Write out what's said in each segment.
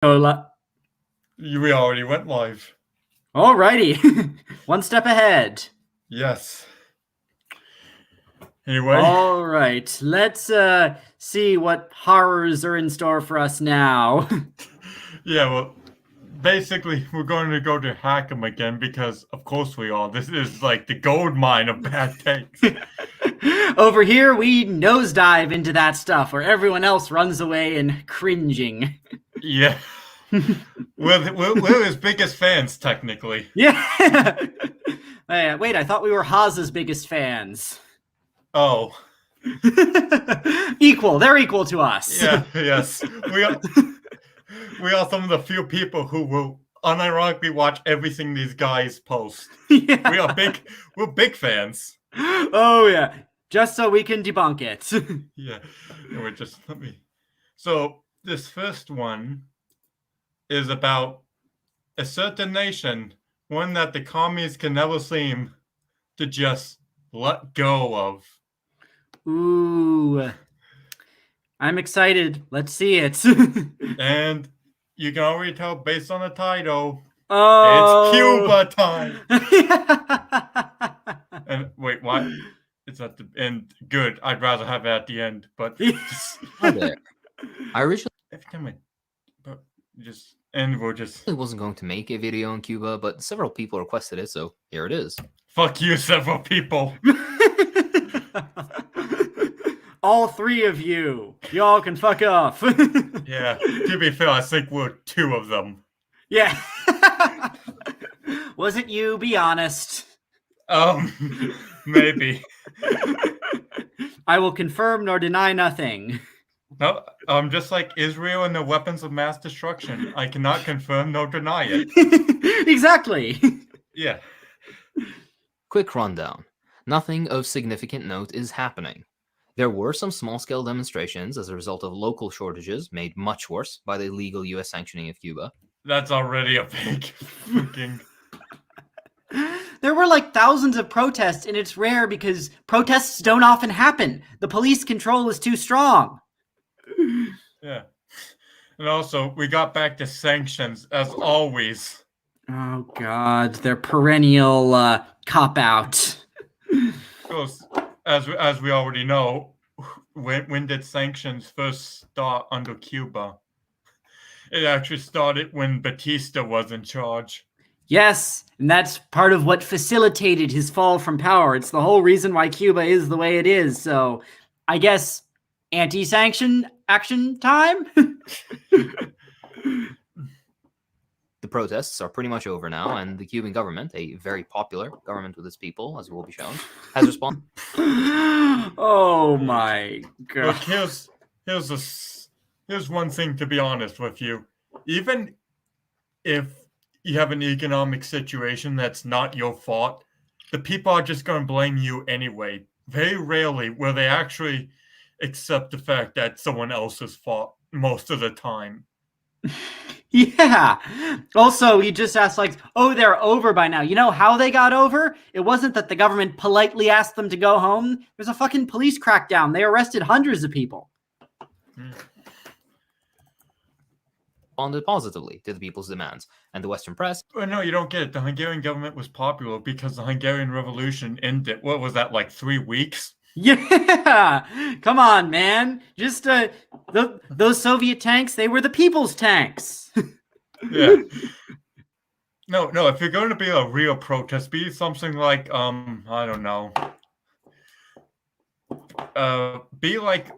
We already went live. Alrighty. One step ahead. Yes. Anyway. All right. Let's see what horrors are in store for us now. Yeah, well, basically, we're going to go to Hackham again because, of course, we are. This is like the gold mine of bad takes. Over here, we nosedive into that stuff where everyone else runs away and cringing. Yeah. We're his biggest fans, technically. Yeah. Wait, I thought we were Haas's biggest fans. Oh. Equal. They're equal to us. Yeah, yes. We are some of the few people who will unironically watch everything these guys post. Yeah. We're big fans. Oh, yeah. Just so we can debunk it. Yeah. Anyway, So, this first one is about a certain nation, one that the commies can never seem to just let go of. Ooh. I'm excited. Let's see it. And you can already tell based on the title. Oh. It's Cuba time. And wait, what? It's at the end. Good. I'd rather have it at the end, but I originally wasn't going to make a video on Cuba, but several people requested it, so here it is. Fuck you, several people. All three of you. Y'all can fuck off. Yeah, to be fair, I think we're two of them. Yeah. Was it you? Be honest. Maybe. I will confirm nor deny nothing. No, just like Israel and the weapons of mass destruction. I cannot confirm nor deny it. Exactly. Yeah. Quick rundown. Nothing of significant note is happening. There were some small-scale demonstrations as a result of local shortages made much worse by the illegal U.S. sanctioning of Cuba. That's already a big fucking... There were like thousands of protests, and it's rare because protests don't often happen. The police control is too strong. Yeah. And also, we got back to sanctions, as always. Oh, God. Their perennial cop-out. As we already know, when did sanctions first start under Cuba? It actually started when Batista was in charge. Yes, and that's part of what facilitated his fall from power. It's the whole reason why Cuba is the way it is. So, I guess anti-sanction action time? The protests are pretty much over now, and the Cuban government, a very popular government with its people, as will be shown, has responded. Oh my God. Look, here's one thing to be honest with you. Even if you have an economic situation that's not your fault, the people are just going to blame you anyway. Very rarely will they actually accept the fact that someone else's fault most of the time. Yeah. Also, you just asked like, oh, they're over by now. You know how they got over? It wasn't that the government politely asked them to go home. There's a fucking police crackdown. They arrested hundreds of people. Responded positively to the people's demands, and the Western press... Well, no, you don't get it. The Hungarian government was popular because the Hungarian Revolution ended. What was that, like 3 weeks? Yeah, come on, man. Just those Soviet tanks, they were the people's tanks. Yeah. No, if you're going to be a real protest, be something like, I don't know. Be like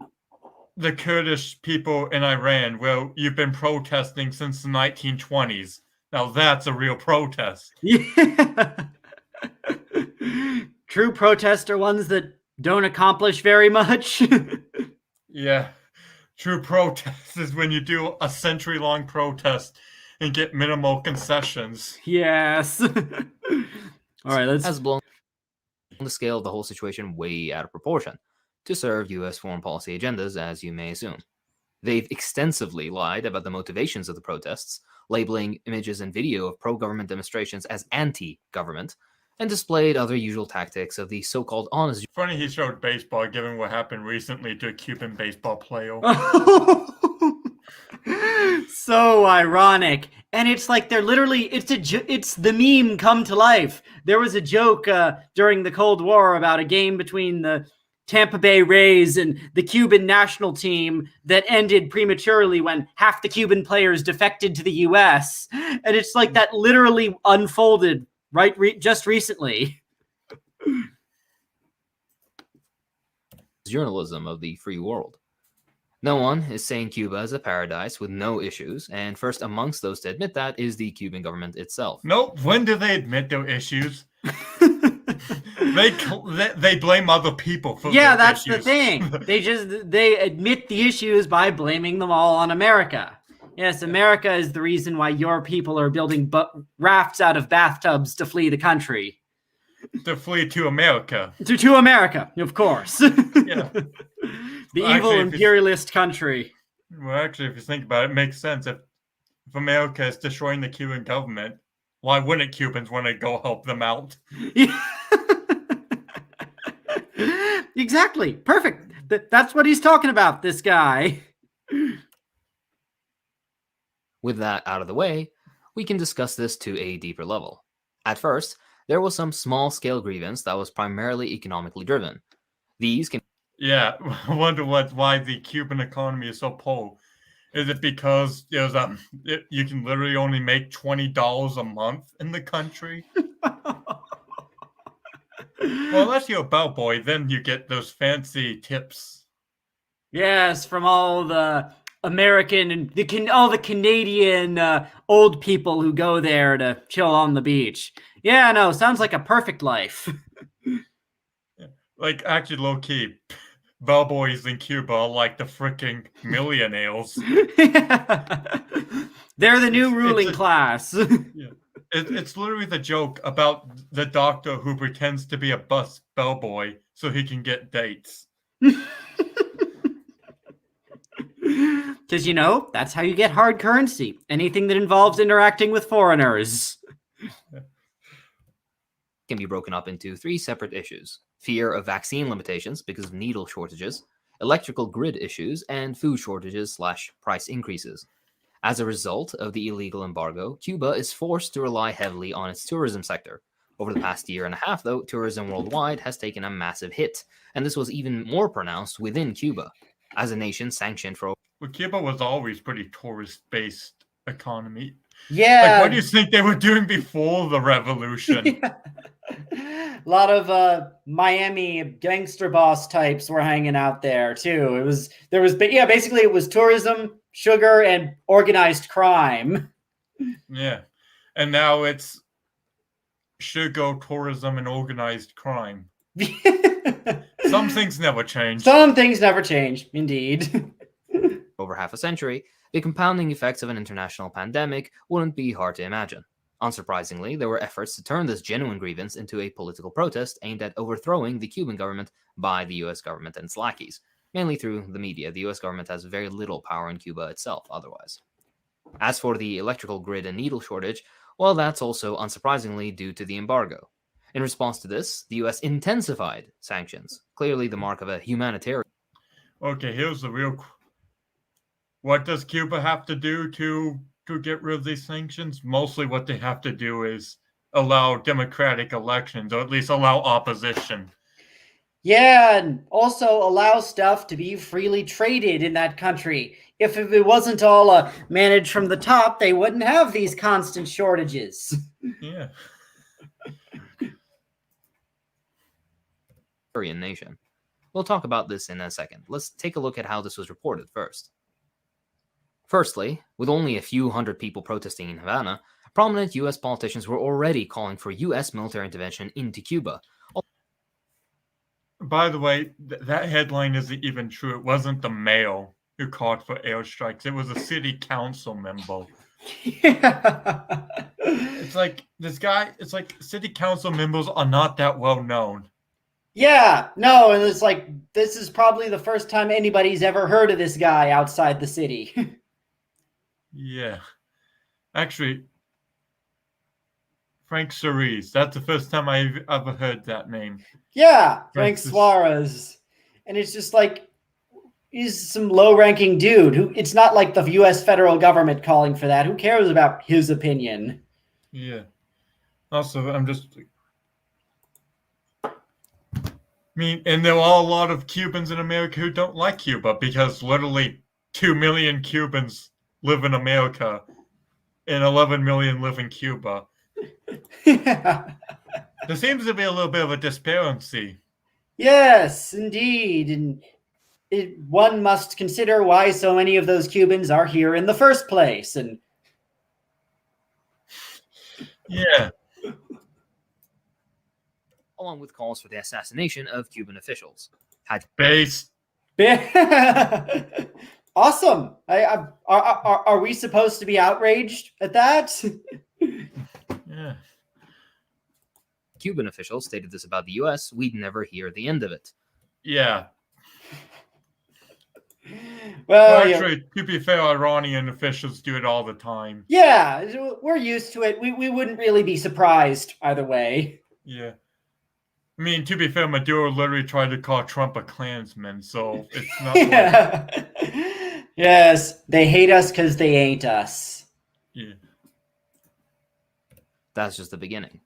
the Kurdish people in Iran, where you've been protesting since the 1920s. Now that's a real protest. Yeah. True protests are ones that don't accomplish very much. Yeah. True protest is when you do a century-long protest and get minimal concessions. Yes. All right, let's... has blown the scale of the whole situation way out of proportion to serve U.S. foreign policy agendas, as you may assume. They've extensively lied about the motivations of the protests, labeling images and video of pro-government demonstrations as anti-government, and displayed other usual tactics of the so-called honest... Funny he showed baseball, given what happened recently to a Cuban baseball player. so ironic. And it's like they're literally it's the meme come to life. There was a joke during the Cold War about a game between the Tampa Bay Rays and the Cuban national team that ended prematurely when half the Cuban players defected to the US. And it's like that literally unfolded just recently. Journalism of the free world. No one is saying Cuba is a paradise with no issues, and first amongst those to admit that is the Cuban government itself. Nope. When do they admit their issues? They blame other people for yeah, their that's issues. the thing. They admit the issues by blaming them all on America. Yes, America is the reason why your people are building rafts out of bathtubs to flee the country. To flee to America. To America, of course. Yeah. The Well, evil actually, imperialist country. Well, actually, if you think about it, it makes sense. If America is destroying the Cuban government, why wouldn't Cubans want to go help them out? Exactly. Perfect. That's what he's talking about, this guy. With that out of the way, we can discuss this to a deeper level. At first, there was some small-scale grievance that was primarily economically driven. These can... Yeah, I wonder why the Cuban economy is so poor. Is it because you can literally only make $20 a month in the country? Well, unless you're a bellboy, then you get those fancy tips. Yes, from all the American and all the Canadian old people who go there to chill on the beach. Yeah, no, sounds like a perfect life. Like, actually, low-key, bellboys in Cuba are like the freaking millionaires. They're the new ruling class. Yeah. It's literally the joke about the doctor who pretends to be a bus bellboy so he can get dates. Because, that's how you get hard currency. Anything that involves interacting with foreigners. Can be broken up into three separate issues: fear of vaccine limitations because of needle shortages, electrical grid issues, and food shortages / price increases. As a result of the illegal embargo, Cuba is forced to rely heavily on its tourism sector. Over the past year and a half, though, tourism worldwide has taken a massive hit, and this was even more pronounced within Cuba. As a nation sanctioned for... Well, Cuba was always pretty tourist-based economy. Yeah. Like, what do you think they were doing before the revolution? Yeah. A lot of Miami gangster boss types were hanging out there too. Basically it was tourism, sugar, and organized crime. Yeah. And now it's sugar, tourism, and organized crime. Some things never change. Some things never change, indeed. Over half a century, the compounding effects of an international pandemic wouldn't be hard to imagine. Unsurprisingly, there were efforts to turn this genuine grievance into a political protest aimed at overthrowing the Cuban government by the US government and its lackeys, mainly through the media. The US government has very little power in Cuba itself otherwise. As for the electrical grid and needle shortage, well, that's also unsurprisingly due to the embargo. In response to this, the US intensified sanctions, clearly the mark of a humanitarian... Okay, here's the real... What does Cuba have to do to get rid of these sanctions? Mostly what they have to do is allow democratic elections, or at least allow opposition. Yeah, and also allow stuff to be freely traded in that country. If it wasn't all managed from the top, they wouldn't have these constant shortages. Yeah. Nation. We'll talk about this in a second. Let's take a look at how this was reported first. Firstly, with only a few hundred people protesting in Havana, prominent US politicians were already calling for US military intervention into Cuba. By the way, that headline isn't even true. It wasn't the mayor who called for airstrikes. It was a city council member. Yeah. It's like, city council members are not that well known. Yeah, no, and it's like, this is probably the first time anybody's ever heard of this guy outside the city. Yeah. Actually, Frank Cerise. That's the first time I've ever heard that name. Yeah, Frank Suarez. And it's just like, He's some low-ranking dude who. It's not like the U.S. federal government calling for that. Who cares about his opinion? Yeah. Also, and there are a lot of Cubans in America who don't like Cuba because literally 2 million Cubans live in America and 11 million live in Cuba. Yeah. There seems to be a little bit of a disparity. Yes, indeed. And one must consider why so many of those Cubans are here in the first place. And yeah, along with calls for the assassination of Cuban officials. base. Awesome. Are we supposed to be outraged at that? Yeah. Cuban officials stated this about the US, we'd never hear the end of it. Yeah. Well, actually, to be fair, Iranian officials do it all the time. Yeah, we're used to it. We wouldn't really be surprised either way. Yeah. I mean, to be fair, Maduro literally tried to call Trump a Klansman, so it's not like... Yes, they hate us because they ain't us. Yeah. That's just the beginning.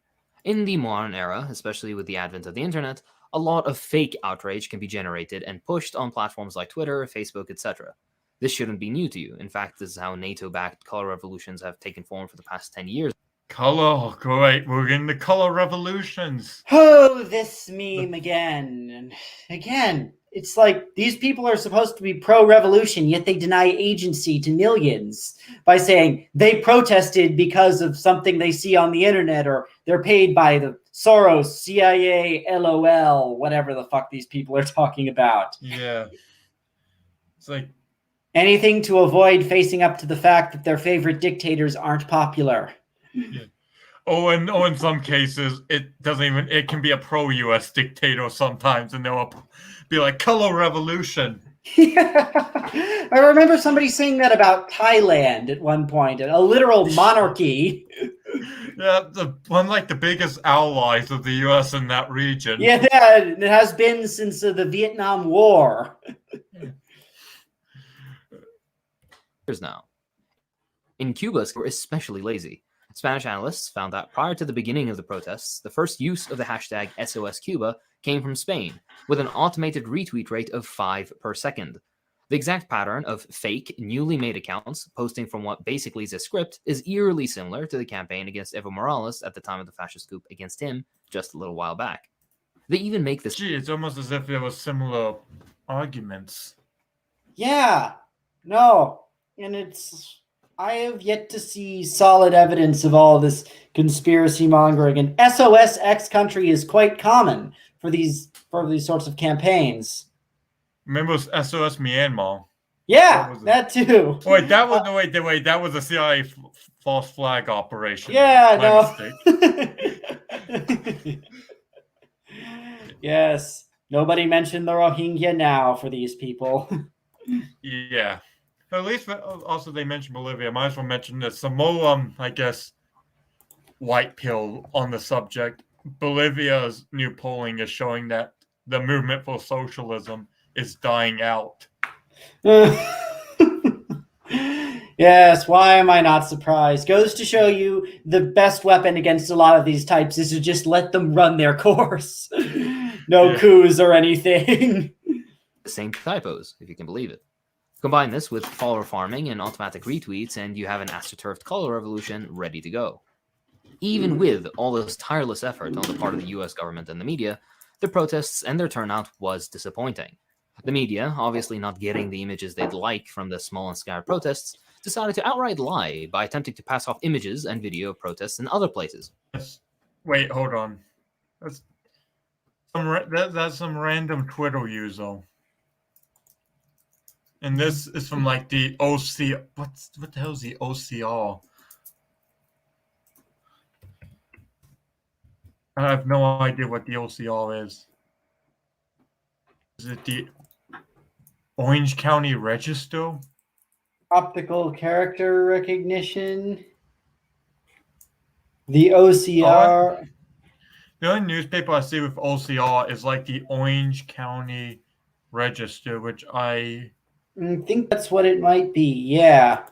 In the modern era, especially with the advent of the internet, a lot of fake outrage can be generated and pushed on platforms like Twitter, Facebook, etc. This shouldn't be new to you. In fact, this is how NATO-backed color revolutions have taken form for the past 10 years. Color, great. We're getting the color revolutions. Oh, this meme again. And again, it's like these people are supposed to be pro-revolution, yet they deny agency to millions by saying they protested because of something they see on the internet, or they're paid by the Soros, CIA, LOL, whatever the fuck these people are talking about. Yeah. It's like anything to avoid facing up to the fact that their favorite dictators aren't popular. Yeah. In some cases, it can be a pro-US dictator sometimes, and they'll be like, color revolution. Yeah. I remember somebody saying that about Thailand at one point, a literal monarchy. Yeah, one like the biggest allies of the US in that region. Yeah, it has been since the Vietnam War. Now. In Cuba, we're especially lazy. Spanish analysts found that prior to the beginning of the protests, the first use of the hashtag SOSCuba came from Spain, with an automated retweet rate of 5 per second. The exact pattern of fake, newly made accounts posting from what basically is a script is eerily similar to the campaign against Evo Morales at the time of the fascist coup against him just a little while back. They even make this... Gee, it's almost as if there were similar arguments. Yeah, no, and I have yet to see solid evidence of all this conspiracy mongering, and SOS X country is quite common for these sorts of campaigns. Remember SOS Myanmar? Yeah, that too. Wait, that was wait, that was a CIA false flag operation. Yeah, My mistake. Yes, nobody mentioned the Rohingya now for these people. Yeah. At least also they mentioned Bolivia. Might as well mention this. Some more, I guess, white pill on the subject. Bolivia's new polling is showing that the movement for socialism is dying out. Yes, why am I not surprised? Goes to show you the best weapon against a lot of these types is to just let them run their course. No coups or anything. The same typos, if you can believe it. Combine this with follower farming and automatic retweets, and you have an astroturfed color revolution ready to go. Even with all this tireless effort on the part of the US government and the media, the protests and their turnout was disappointing. The media, obviously not getting the images they'd like from the small and scattered protests, decided to outright lie by attempting to pass off images and video of protests in other places. Wait, hold on. That's some random Twitter user. And this is from like the OC. What the hell is the OCR? I have no idea what the OCR is. Is it the Orange County Register? Optical character recognition. The OCR. The only newspaper I see with OCR is like the Orange County Register, which I I think that's what it might be. Yeah.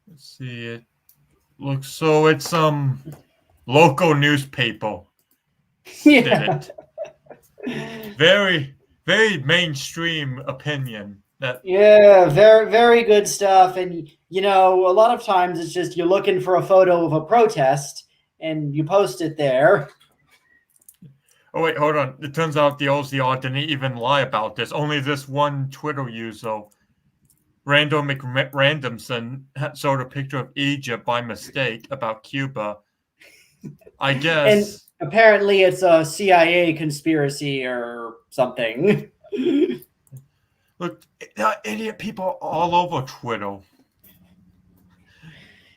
Let's see. It looks so. It's local newspaper did Yeah. it. Very very mainstream opinion. That Yeah, very, very good stuff. And, a lot of times it's just you're looking for a photo of a protest and you post it there. oh wait, hold on. It turns out the OCR didn't even lie about this. Only this one Twitter user, Randall McRandomson, showed a picture of Egypt by mistake about Cuba. I And guess. apparently it's a CIA conspiracy or something. Look, idiot people all over Twitter.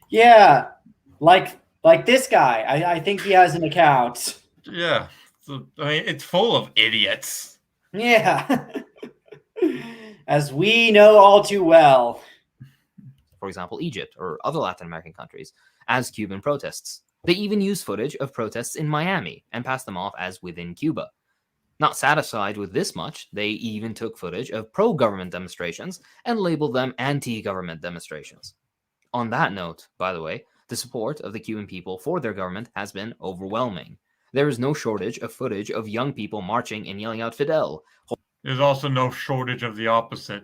Yeah, like this guy. I think he has an account. Yeah, so, I mean, it's full of idiots. Yeah. As we know all too well. For example, Egypt or other Latin American countries, as Cuban protests. They even use footage of protests in Miami and pass them off as within Cuba. Not satisfied with this much, they even took footage of pro-government demonstrations and labeled them anti-government demonstrations. On that note, by the way, the support of the Cuban people for their government has been overwhelming. There is no shortage of footage of young people marching and yelling out Fidel. There's also no shortage of the opposite.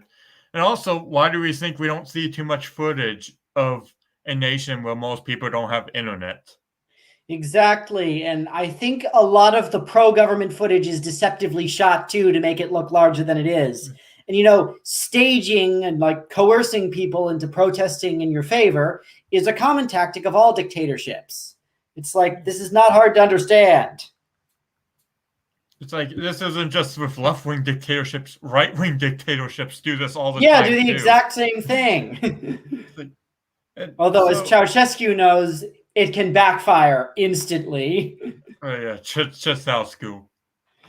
And also, why do we think we don't see too much footage of a nation where most people don't have internet? Exactly. And I think a lot of the pro-government footage is deceptively shot too to make it look larger than it is. And staging and like coercing people into protesting in your favor is a common tactic of all dictatorships. It's like, this is not hard to understand. It's like, this isn't just with left-wing dictatorships, right-wing dictatorships do this all the Yeah, time. do the too. exact same thing. And Although, as Ceausescu knows, it can backfire instantly. oh yeah, Ceausescu,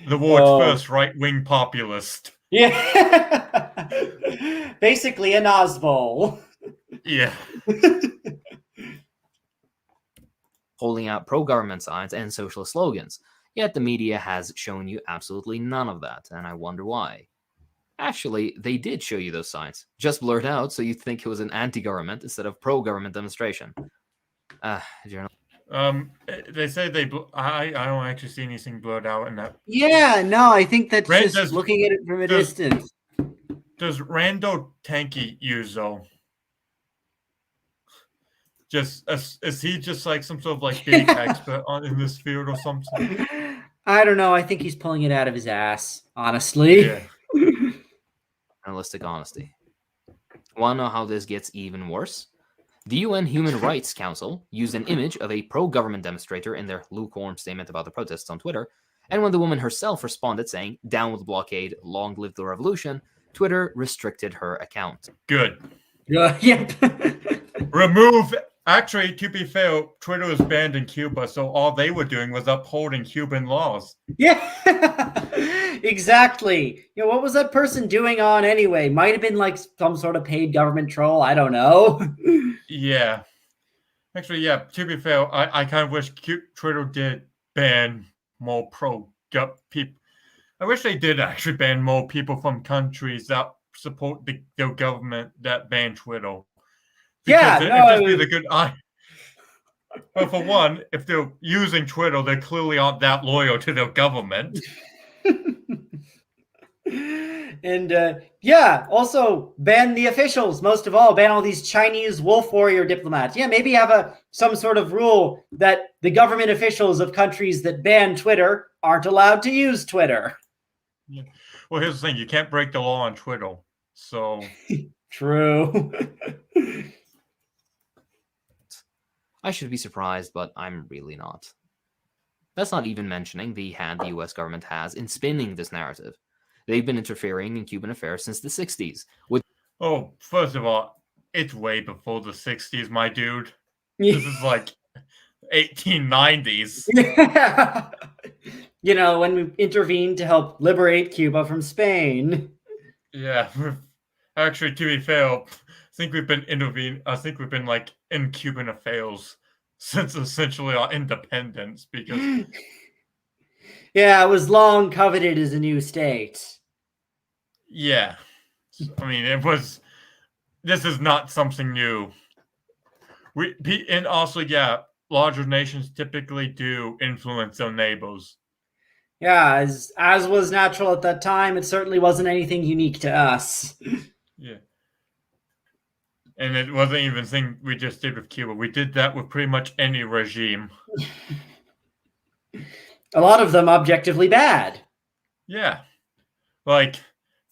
the world's first right-wing populist. Yeah. Basically a Nazbol. Yeah. Holding out pro-government signs and socialist slogans. Yet the media has shown you absolutely none of that, and I wonder why. Actually, they did show you those signs, just blurred out so you'd think it was an anti-government instead of pro-government demonstration. They say I don't actually see anything blurred out in that. Yeah, no, I think that's just looking at it from a distance. Does Rando Tanky use though? Is he just like some sort of like big expert in this field or something? I don't know. I think he's pulling it out of his ass, honestly. Yeah. Journalistic honesty. Want to know how this gets even worse? The UN Human Rights Council used an image of a pro-government demonstrator in their lukewarm statement about the protests on Twitter, and when the woman herself responded saying, "Down with the blockade, long live the revolution," Twitter restricted her account. Good. Yep. Remove. Actually, to be fair, Twitter was banned in Cuba, so all they were doing was upholding Cuban laws. Yeah, exactly. What was that person doing on anyway? Might have been like some sort of paid government troll. I don't know. Yeah. Actually, yeah, to be fair, I kind of wish Twitter did ban more people. I wish they did actually ban more people from countries that support their government that ban Twitter. Because it'd just be the good eye. But for one, if they're using Twitter, they clearly aren't that loyal to their government. And also ban the officials. Most of all, ban all these Chinese wolf warrior diplomats. Yeah, maybe have some sort of rule that the government officials of countries that ban Twitter aren't allowed to use Twitter. Yeah. Well, here's the thing: you can't break the law on Twitter. So true. I should be surprised, but I'm really not. That's not even mentioning the hand the US government has in spinning this narrative. They've been interfering in Cuban affairs since the 60s. First of all, it's way before the 60s, my dude. This is like 1890s. Yeah. When we intervened to help liberate Cuba from Spain. Yeah. Actually, to be fair, I think we've been like in Cuban affairs since essentially our independence because yeah, it was long coveted as a new state. Yeah. I mean, this is not something new. And also, yeah, larger nations typically do influence their neighbors. Yeah, as was natural at that time, it certainly wasn't anything unique to us. Yeah. And it wasn't even a thing we just did with Cuba. We did that with pretty much any regime. A lot of them objectively bad. Yeah. Like,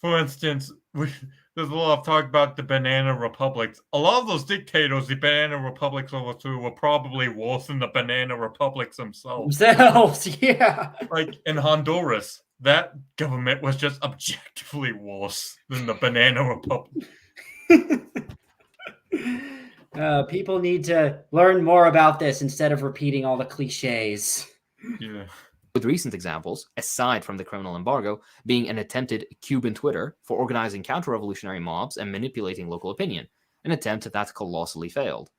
for instance, there's a lot of talk about the banana republics. A lot of those dictators the banana republics overthrew were probably worse than the banana republics themselves. Yeah. Like, in Honduras, that government was just objectively worse than the banana republic. People need to learn more about this instead of repeating all the cliches. Yeah. With recent examples, aside from the criminal embargo, being an attempted Cuban Twitter for organizing counter-revolutionary mobs and manipulating local opinion, an attempt that colossally failed.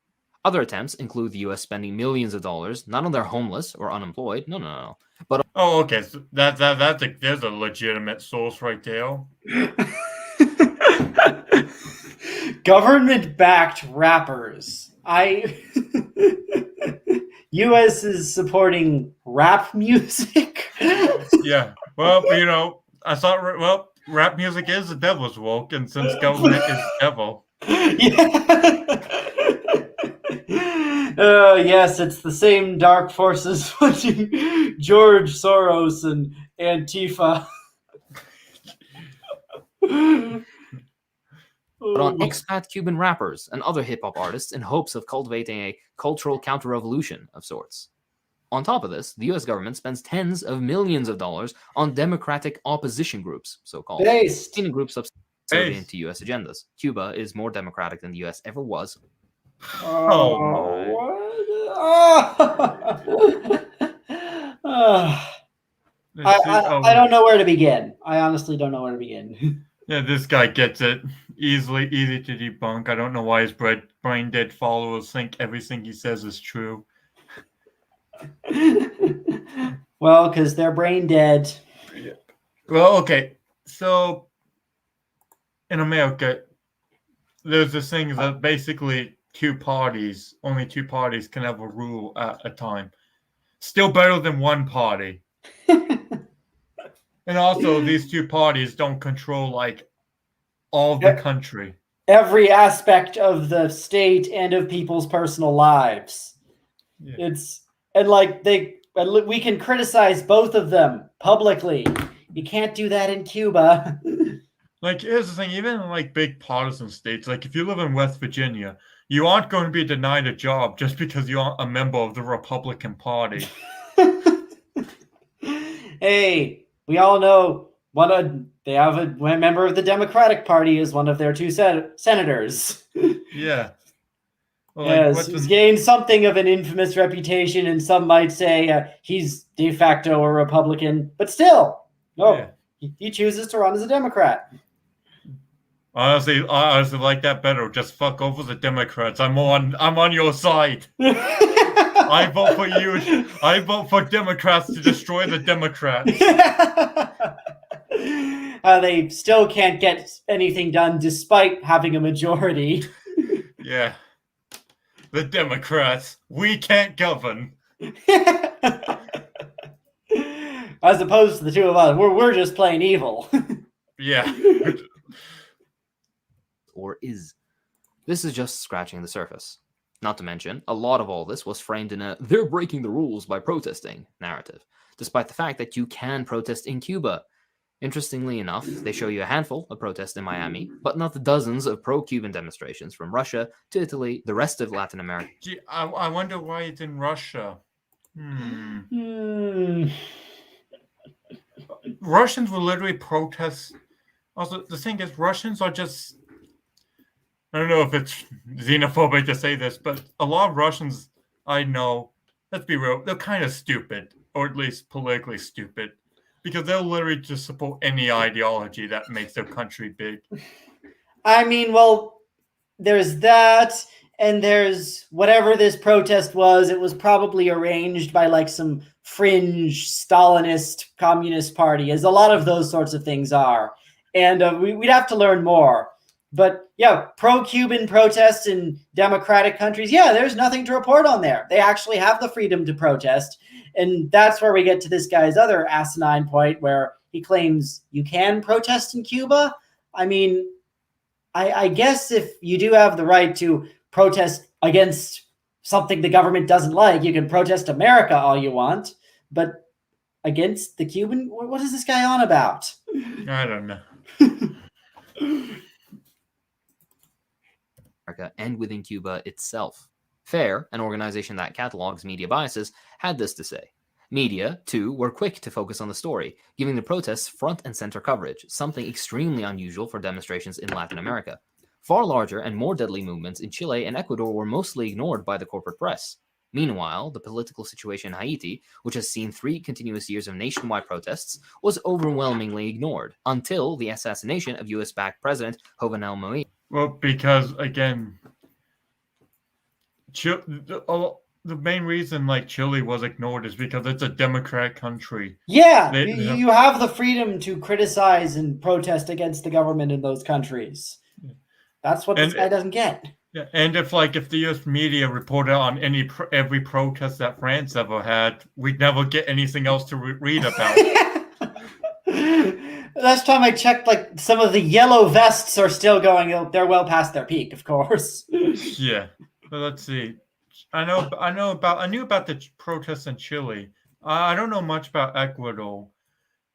Other attempts include the US spending millions of dollars not on their homeless or unemployed, no, but Oh, okay. So there's a legitimate source right there. Government-backed rappers. U.S. is supporting rap music. Yeah. Well, I thought, rap music is the devil's work, and since government is devil. Yeah. Yes, it's the same dark forces punching George Soros and Antifa. but on expat Cuban rappers and other hip-hop artists in hopes of cultivating a cultural counter-revolution of sorts. On top of this, the US government spends tens of millions of dollars on democratic opposition groups, so-called, in groups subservient to US agendas. Cuba is more democratic than the US ever was. I don't know where to begin. I honestly don't know where to begin. Yeah, this guy gets it. Easy to debunk. I don't know why his brain dead followers think everything he says is true. Well, because they're brain dead. Yeah. Well, okay. So, in America, there's this thing that basically only two parties can have a rule at a time. Still better than one party. And also, these two parties don't control, like, all the country. Every aspect of the state and of people's personal lives. Yeah. We can criticize both of them publicly. You can't do that in Cuba. Like, here's the thing, even in, like, big partisan states, like, if you live in West Virginia, you aren't going to be denied a job just because you aren't a member of the Republican Party. Hey, we all know they have a member of the Democratic Party as one of their two senators. Yeah. Well, yes, he's gained something of an infamous reputation, and some might say he's de facto a Republican, but still, he chooses to run as a Democrat. Honestly, I like that better. Just fuck over the Democrats. I'm on your side. I vote for you. I vote for Democrats to destroy the Democrats. They still can't get anything done despite having a majority. Yeah. The Democrats. We can't govern. As opposed to the two of us. We're just plain evil. Yeah. Or is. This is just scratching the surface. Not to mention, a lot of all this was framed in a "they're breaking the rules by protesting" narrative, despite the fact that you can protest in Cuba. Interestingly enough, they show you a handful of protests in Miami, but not the dozens of pro-Cuban demonstrations from Russia to Italy, the rest of Latin America. Gee, I wonder why it's in Russia. Russians will literally protest. Also, the thing is, Russians are just... I don't know if it's xenophobic to say this, but a lot of Russians I know, let's be real, they're kind of stupid, or at least politically stupid, because they'll literally just support any ideology that makes their country big. I mean, well, there's that, and there's whatever this protest was, it was probably arranged by like some fringe Stalinist communist party, as a lot of those sorts of things are. And we'd have to learn more. But yeah, pro-Cuban protests in democratic countries, yeah, there's nothing to report on there. They actually have the freedom to protest. And that's where we get to this guy's other asinine point where he claims you can protest in Cuba. I mean, I guess if you do have the right to protest against something the government doesn't like, you can protest America all you want. But against the Cuban, what is this guy on about? I don't know. America and within Cuba itself. FAIR, an organization that catalogs media biases, had this to say. Media, too, were quick to focus on the story, giving the protests front and center coverage, something extremely unusual for demonstrations in Latin America. Far larger and more deadly movements in Chile and Ecuador were mostly ignored by the corporate press. Meanwhile, the political situation in Haiti, which has seen 3 continuous years of nationwide protests, was overwhelmingly ignored until the assassination of US-backed President Jovenel Moïse. Well, because again, the main reason like Chile was ignored is because it's a democratic country. Yeah, you have the freedom to criticize and protest against the government in those countries. That's what this guy doesn't get. Yeah, and if the U.S. media reported on every protest that France ever had, we'd never get anything else to read about. Last time I checked, like some of the yellow vests are still going. They're well past their peak, of course. Yeah, but let's see. I knew about the protests in Chile. I don't know much about Ecuador,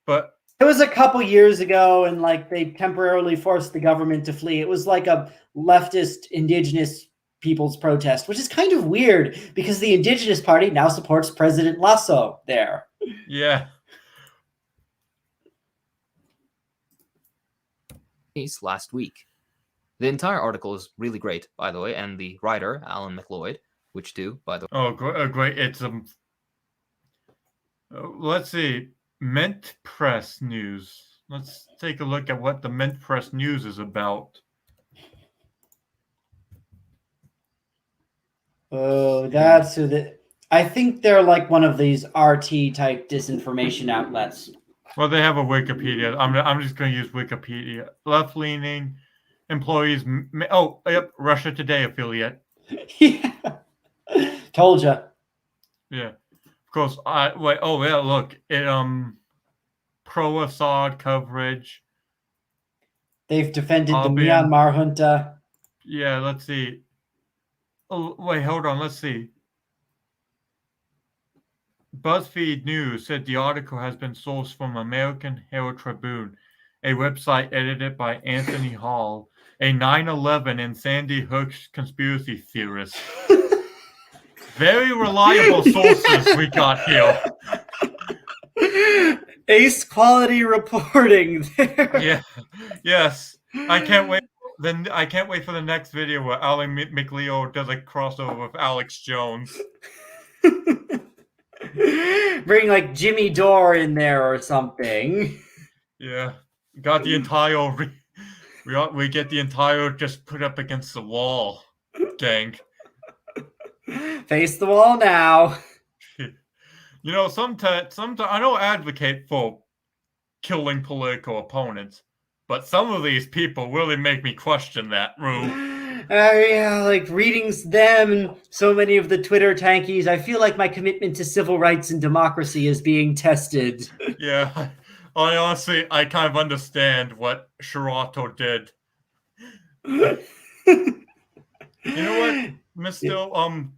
but it was a couple years ago, and like they temporarily forced the government to flee. It was like a leftist indigenous people's protest, which is kind of weird because the Indigenous Party now supports President Lasso there. Yeah. Last week. The entire article is really great, by the way, and the writer, Alan McLeod, which too, by the way. Oh, great. It's let's see. Mint Press News. Let's take a look at what the Mint Press News is about. Oh, that's who I think they're like one of these RT type disinformation outlets. Well, they have a Wikipedia. I'm just going to use Wikipedia. Left-leaning employees. Oh, yep. Russia Today affiliate. Yeah. Told you. Yeah. Of course. Wait. Oh, yeah. Look. It pro-Assad coverage. They've defended the Myanmar junta. Yeah. Let's see. Oh, wait. Hold on. Let's see. BuzzFeed News said the article has been sourced from American Herald Tribune, a website edited by Anthony Hall, a 9/11 and Sandy Hook conspiracy theorist. Very reliable sources we got here. Ace quality reporting there. Yeah. Yes. I can't wait. Then I can't wait for the next video where Alan McLeod does a crossover with Alex Jones. Bring like Jimmy Dore in there or something. Yeah, got the entire. We get the entire just put up against the wall, gang. Face the wall now. You know, sometimes I don't advocate for killing political opponents, but some of these people really make me question that rule. Yeah, like reading them and so many of the Twitter tankies, I feel like my commitment to civil rights and democracy is being tested. Yeah, I honestly, I kind of understand what Shirato did. You know what, Mr.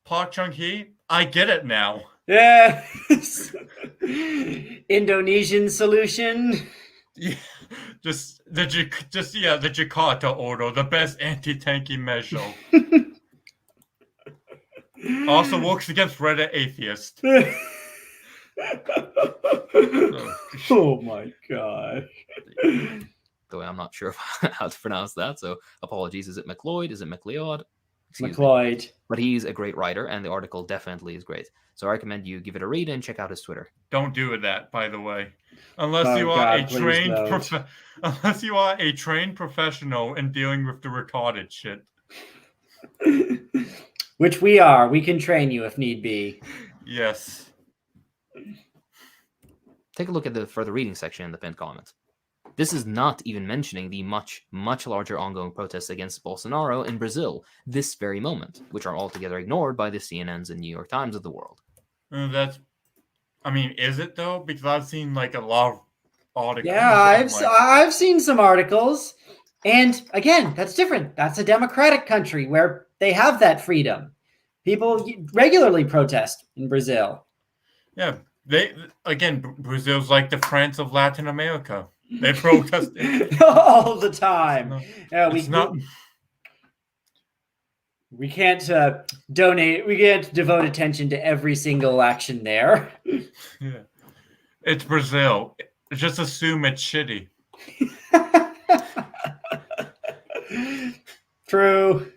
Park Chung-hee? I get it now. Yeah. Indonesian solution. Yeah, just the Jakarta order, the best anti-tanky measure. Also works against Reddit atheists. Oh my gosh. The way I'm not sure how to pronounce that, so apologies. Is it McLeod? Is it McLeod? McLeod. But he's a great writer, and the article definitely is great. So I recommend you give it a read and check out his Twitter. Don't do that, by the way, unless you are a trained professional in dealing with the retarded shit. Which we are. We can train you if need be. Yes. Take a look at the further reading section in the pinned comment. This is not even mentioning the much, much larger ongoing protests against Bolsonaro in Brazil this very moment, which are altogether ignored by the CNNs and New York Times of the world. Is it though? Because I've seen like a lot of articles. Yeah, I've seen some articles, and again, that's different. That's a democratic country where they have that freedom. People regularly protest in Brazil. Yeah, Brazil's like the France of Latin America. They protest all the time. No, yeah, we can't donate. We can't devote attention to every single action there. Yeah, it's Brazil. Just assume it's shitty. True.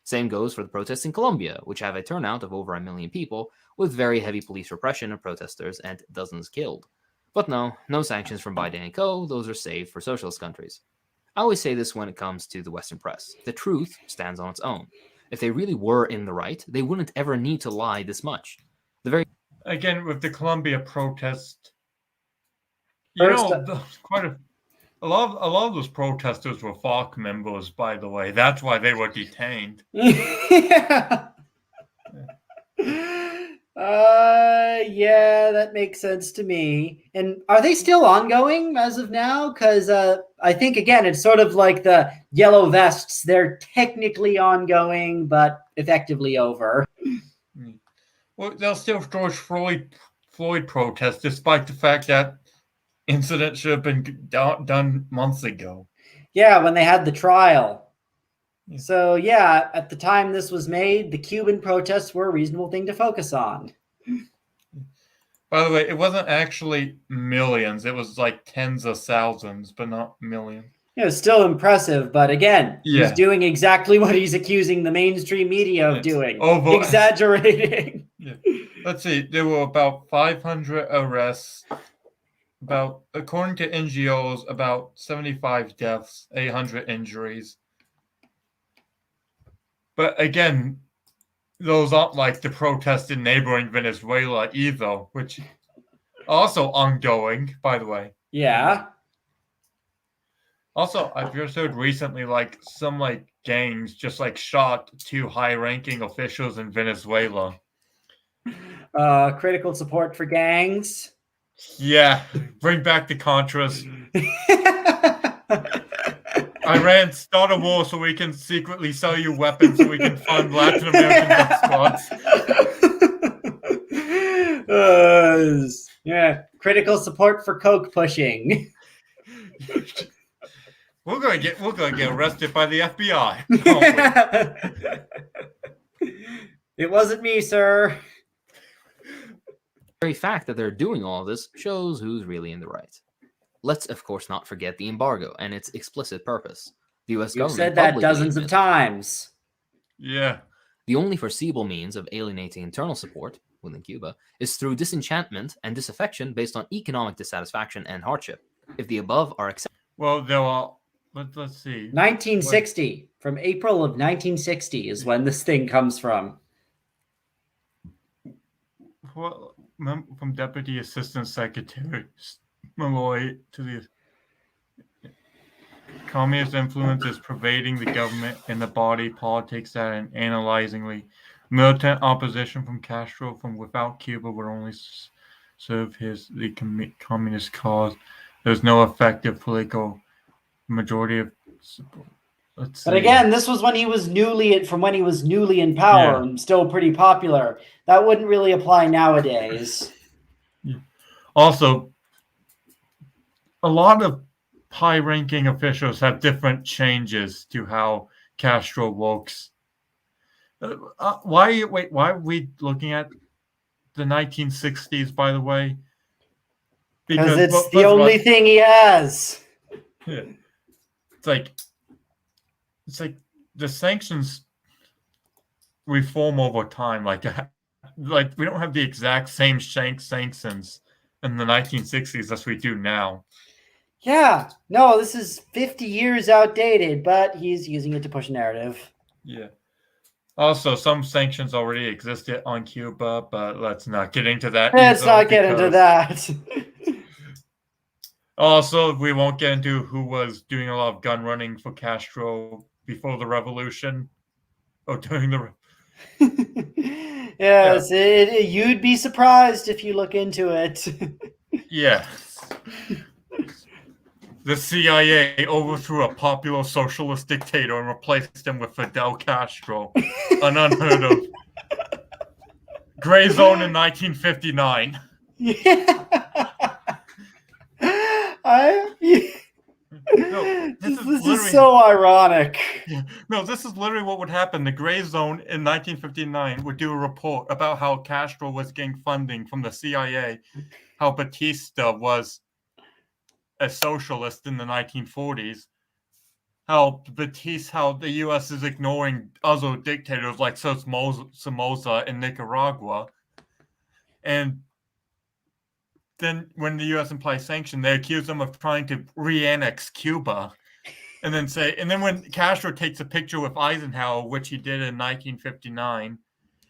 Same goes for the protests in Colombia, which have a turnout of over 1 million people, with very heavy police repression of protesters and dozens killed. But no sanctions from Biden and co. Those are saved for socialist countries. I always say this when it comes to the Western press. The truth stands on its own. If they really were in the right, they wouldn't ever need to lie this much. Again, with the Colombia protest, quite a lot of those protesters were FARC members, by the way. That's why they were detained. Yeah. Yeah, that makes sense to me. And are they still ongoing as of now? Because I think, again, it's sort of like the yellow vests. They're technically ongoing, but effectively over. Well, they'll still George Floyd protest, despite the fact that incident should have been done months ago. Yeah, when they had the trial. Yeah. So, yeah, at the time this was made, the Cuban protests were a reasonable thing to focus on. By the way, it wasn't actually millions. It was like tens of thousands, but not millions. It was still impressive, but again, he's doing exactly what he's accusing the mainstream media of doing. Exaggerating. Yeah. Let's see. There were about 500 arrests. According to NGOs, about 75 deaths, 800 injuries. But again, those aren't like the protests in neighboring Venezuela either, which also ongoing, by the way. Yeah. Also, I've just heard recently, some gangs just shot 2 high-ranking officials in Venezuela. Critical support for gangs. Yeah, bring back the Contras. Iran, start a war so we can secretly sell you weapons so we can fund Latin American death squads. Yeah, critical support for coke pushing. We're gonna get arrested by the FBI. It wasn't me, sir. The very fact that they're doing all this shows who's really in the right. Let's, of course, not forget the embargo and its explicit purpose. The U.S. government said that dozens of times. Yeah. The only foreseeable means of alienating internal support within Cuba is through disenchantment and disaffection based on economic dissatisfaction and hardship. If the above are accepted... Well, there are... Let's see. 1960. From April of 1960 is when this thing comes from. Well, from Deputy Assistant Secretary Malloy to the communist influence is pervading the government and the body politics that an analyzingly militant opposition from Castro from without Cuba would only serve the communist cause. There's no effective political majority of support. But again, this was when he was newly in power and still pretty popular. That wouldn't really apply nowadays. Yeah. Also, a lot of high-ranking officials have different changes to how Castro works. Why are we looking at the 1960s, by the way? Because it's the only thing he has. Yeah. It's like the sanctions reform over time. Like we don't have the exact same sanctions in the 1960s as we do now. Yeah, no, this is 50 years outdated, but he's using it to push a narrative. Yeah. Also, some sanctions already existed on Cuba, but let's not get into that. Let's not get into that. Also, we won't get into who was doing a lot of gun running for Castro before the revolution or during the. Yes, you'd be surprised if you look into it. Yeah. The CIA overthrew a popular socialist dictator and replaced him with Fidel Castro. An unheard of. Gray zone in 1959. Yeah. This is so ironic. No, this is literally what would happen. The Gray Zone in 1959 would do a report about how Castro was getting funding from the CIA, how Batista was a socialist in the 1940s, how the U.S. is ignoring other dictators like Somoza in Nicaragua, and then when the U.S. implies sanction, they accuse them of trying to re-annex Cuba. And then when Castro takes a picture with Eisenhower, which he did in 1959,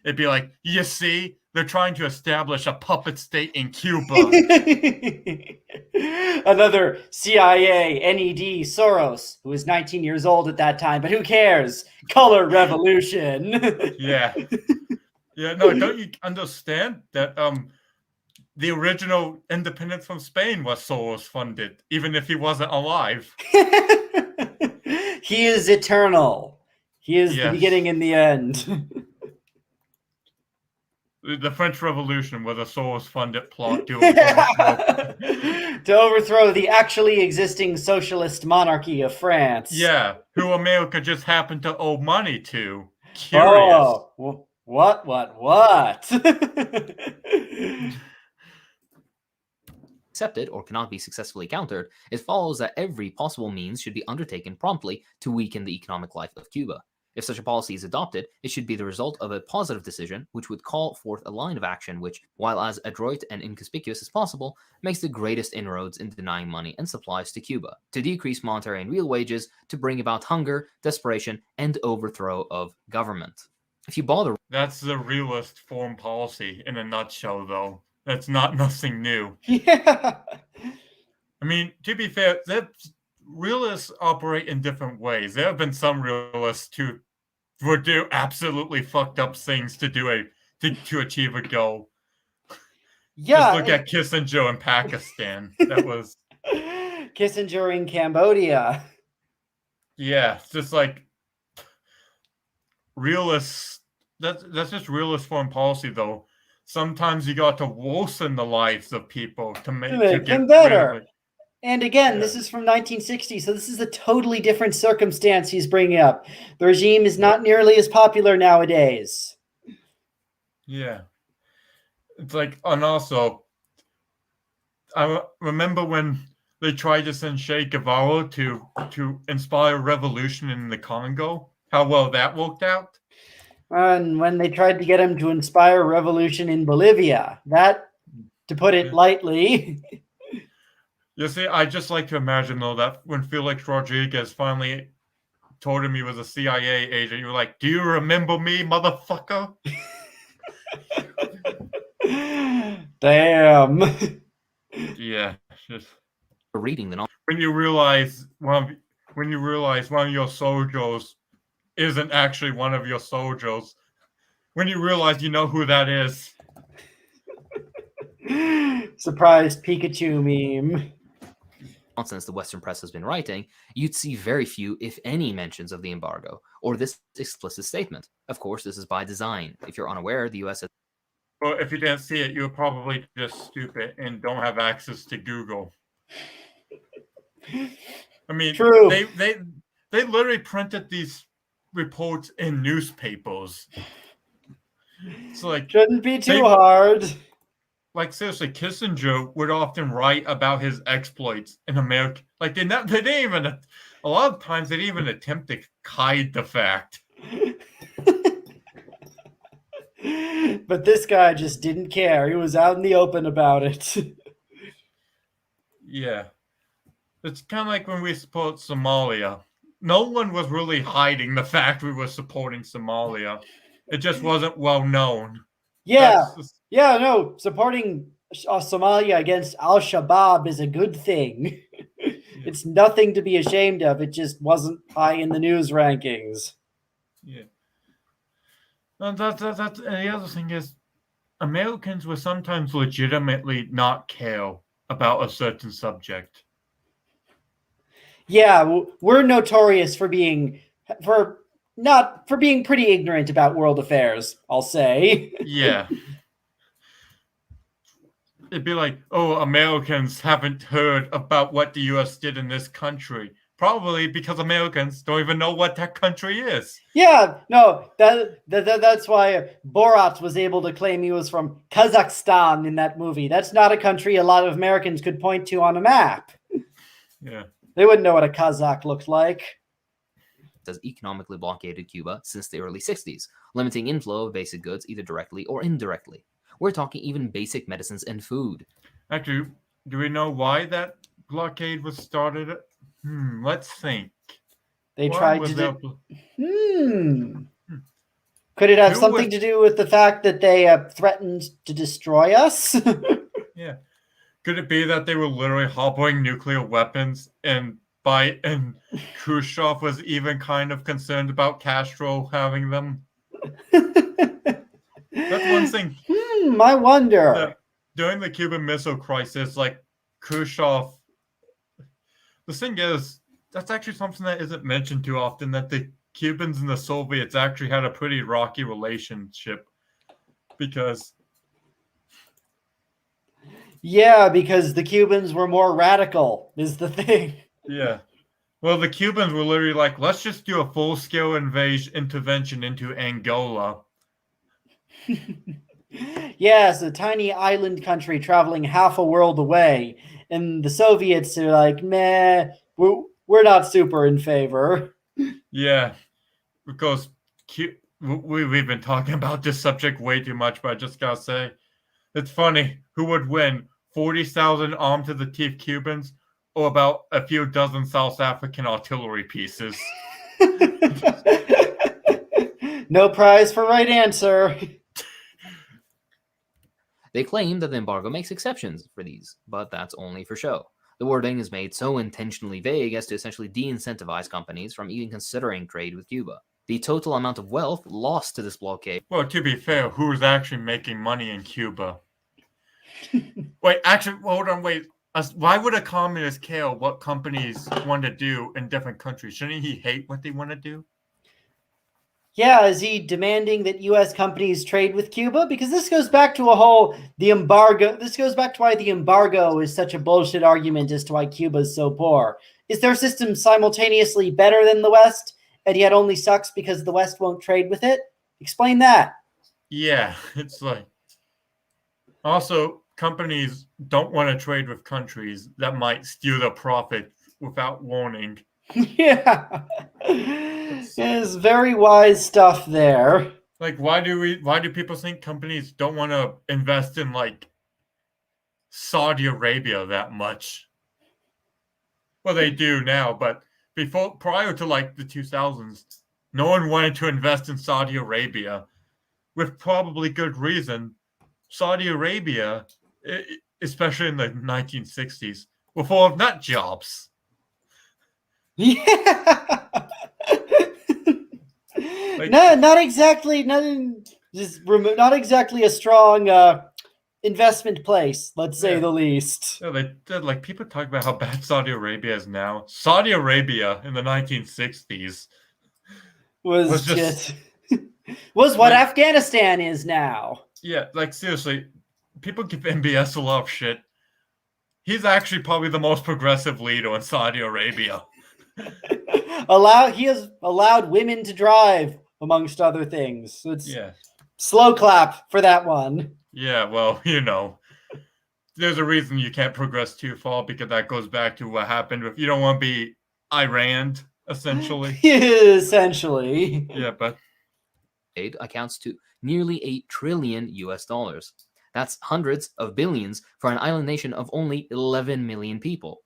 it'd be like, you see, they're trying to establish a puppet state in Cuba. Another CIA, NED, Soros, who was 19 years old at that time, but who cares? Color revolution. Yeah. Yeah, no, don't you understand that the original independence from Spain was Soros funded, even if he wasn't alive? He is eternal. He is the beginning and the end. The French Revolution was a Soros-funded plot to overthrow the actually existing socialist monarchy of France. Yeah, who America just happened to owe money to. Curious. Oh, what? Accepted or cannot be successfully countered, it follows that every possible means should be undertaken promptly to weaken the economic life of Cuba. If such a policy is adopted, it should be the result of a positive decision which would call forth a line of action which, while as adroit and inconspicuous as possible, makes the greatest inroads in denying money and supplies to Cuba, to decrease monetary and real wages, to bring about hunger, desperation, and overthrow of government. If you bother... That's the realist foreign policy in a nutshell, though. That's nothing new. Yeah. I mean, to be fair, realists operate in different ways. There have been some realists who would do absolutely fucked up things to achieve a goal. Yeah. Just look at Kissinger in Pakistan. That was Kissinger in Cambodia. Yeah, it's just like realists. That's just realist foreign policy, though. Sometimes you got to worsen the lives of people to make them better. And again, this is from 1960, so this is a totally different circumstance he's bringing up. The regime is not nearly as popular nowadays. Yeah. It's like, and also, I remember when they tried to send Che Guevara to inspire a revolution in the Congo, how well that worked out. And when they tried to get him to inspire a revolution in Bolivia, that, to put it lightly... You see, I just like to imagine, though, that when Felix Rodriguez finally told him he was a CIA agent, you were like, do you remember me, motherfucker? Damn. Yeah. Just reading the when you realize one of your soldiers isn't actually one of your soldiers, when you realize you know who that is. Surprised Pikachu meme. Nonsense the Western press has been writing, you'd see very few, if any, mentions of the embargo or this explicit statement. Of course, this is by design. If you're unaware, the U.S. has... Well, if you didn't see it, you're probably just stupid and don't have access to Google. I mean, true. They literally printed these reports in newspapers. It's like shouldn't be too hard. Like, seriously, Kissinger would often write about his exploits in America. Like, they didn't even, a lot of times, they didn't even attempt to hide the fact. But this guy just didn't care. He was out in the open about it. Yeah. It's kind of like when we support Somalia. No one was really hiding the fact we were supporting Somalia. It just wasn't well known. Yeah. Yeah, no, supporting Somalia against Al-Shabaab is a good thing. It's nothing to be ashamed of. It just wasn't high in the news rankings. Yeah. And and the other thing is, Americans will sometimes legitimately not care about a certain subject. Yeah, we're notorious for being pretty ignorant about world affairs, I'll say. Yeah. It'd be like, oh, Americans haven't heard about what the US did in this country. Probably because Americans don't even know what that country is. Yeah, no, that's why Borat was able to claim he was from Kazakhstan in that movie. That's not a country a lot of Americans could point to on a map. Yeah. They wouldn't know what a Kazakh looked like. Has economically blockaded Cuba since the early 60s, limiting inflow of basic goods either directly or indirectly. We're talking even basic medicines and food. Actually, do we know why that blockade was started? Let's think. They Why tried was to that Could it have Who something was- to do with the fact that they threatened to destroy us? Yeah. Could it be that they were literally harboring nuclear weapons and Khrushchev was even kind of concerned about Castro having them? That's one thing. I wonder. that during the Cuban Missile Crisis, like Khrushchev, the thing is, that's actually something that isn't mentioned too often, that the Cubans and the Soviets actually had a pretty rocky relationship because Yeah, because the Cubans were more radical, is the thing. yeah. Well, the Cubans were literally like, let's just do a full-scale intervention into Angola. Yes, a tiny island country traveling half a world away. And the Soviets are like, meh, we're not super in favor. Yeah, because we've been talking about this subject way too much, but I just gotta say, it's funny. Who would win? 40,000 armed to the teeth Cubans or about a few dozen South African artillery pieces? No prize for right answer. They claim that the embargo makes exceptions for these, but that's only for show. The wording is made so intentionally vague as to essentially de-incentivize companies from even considering trade with Cuba. The total amount of wealth lost to this blockade. Well, to be fair, who's actually making money in Cuba? Wait, actually, hold on, wait. Why would a communist care what companies want to do in different countries? Shouldn't he hate what they want to do? Yeah, is he demanding that U.S. companies trade with Cuba? Because this goes back to the embargo. This goes back to why the embargo is such a bullshit argument as to why Cuba is so poor. Is their system simultaneously better than the West, and yet only sucks because the West won't trade with it? Explain that. Yeah, it's like. Also, companies don't want to trade with countries that might steal their profit without warning. Yeah. It's very wise stuff there. Like, why do people think companies don't want to invest in like Saudi Arabia that much? Well, they do now, but prior to like the 2000s, no one wanted to invest in Saudi Arabia with probably good reason. Saudi Arabia, especially in the 1960s, were full of nut jobs. Yeah. Like, not exactly not exactly a strong investment place, let's say the least. yeah, like people talk about how bad Saudi Arabia is now. Saudi Arabia in the 1960s Was just was what Afghanistan is now. Yeah, like seriously, people give MBS a lot of shit. He's actually probably the most progressive leader in Saudi Arabia. He has allowed women to drive, amongst other things. So it's Yeah. slow clap for that one. Yeah, well, there's a reason you can't progress too far because that goes back to what happened if you don't want to be Iran, essentially. Essentially. Yeah, but Aid accounts to nearly 8 trillion US dollars. That's hundreds of billions for an island nation of only 11 million people.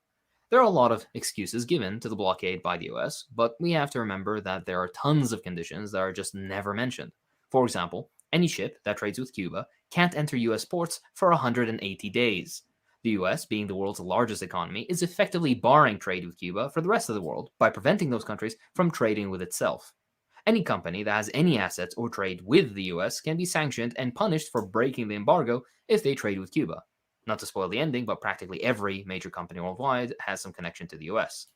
There are a lot of excuses given to the blockade by the US, but we have to remember that there are tons of conditions that are just never mentioned. For example, any ship that trades with Cuba can't enter US ports for 180 days. The US, being the world's largest economy, is effectively barring trade with Cuba for the rest of the world by preventing those countries from trading with itself. Any company that has any assets or trade with the US can be sanctioned and punished for breaking the embargo if they trade with Cuba. Not to spoil the ending, but practically every major company worldwide has some connection to the US.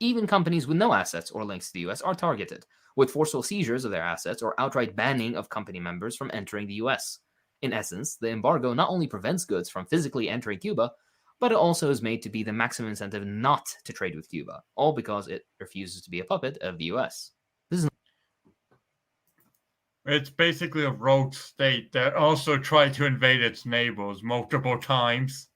Even companies with no assets or links to the US are targeted, with forceful seizures of their assets or outright banning of company members from entering the US. In essence, the embargo not only prevents goods from physically entering Cuba, but it also is made to be the maximum incentive not to trade with Cuba, all because it refuses to be a puppet of the US. It's basically a rogue state that also tried to invade its neighbors multiple times.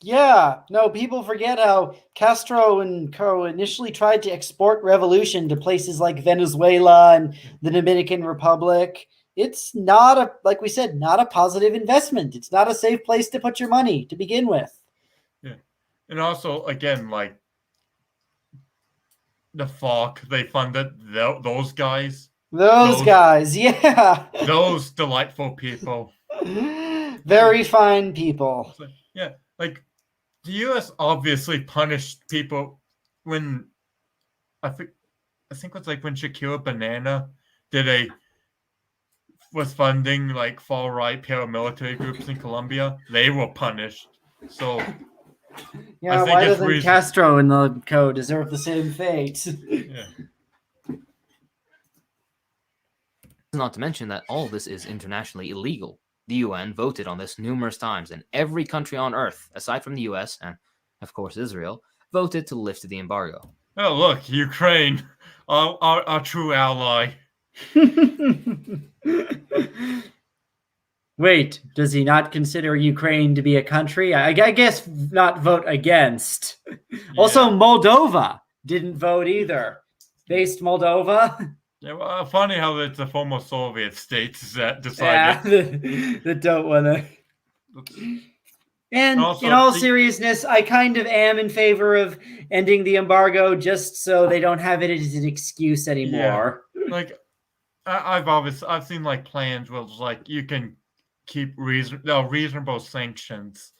Yeah, no, people forget how Castro and Co. initially tried to export revolution to places like Venezuela and the Dominican Republic. It's not like we said, not a positive investment. It's not a safe place to put your money to begin with. Yeah. And also, again, like the FARC, they funded those guys. Those guys, yeah. Those delightful people. Very fine people. Yeah, like the US obviously punished people when I think it was like when Shakira Banana was funding like far right paramilitary groups in Colombia. They were punished. So yeah, why doesn't Castro and the Co deserve the same fate? Yeah. Not to mention that all this is internationally illegal. The UN voted on this numerous times, and every country on Earth, aside from the US and, of course, Israel, voted to lift the embargo. Oh, look, Ukraine, our true ally. Wait, does he not consider Ukraine to be a country? I guess not vote against. Yeah. Also, Moldova didn't vote either. Based Moldova. Yeah, well, funny how it's the former Soviet states that decided. Yeah, that don't want to. And also, in all seriousness, I kind of am in favor of ending the embargo just so they don't have it as an excuse anymore. Yeah. Like, I've seen like plans where it's like you can keep reasonable sanctions.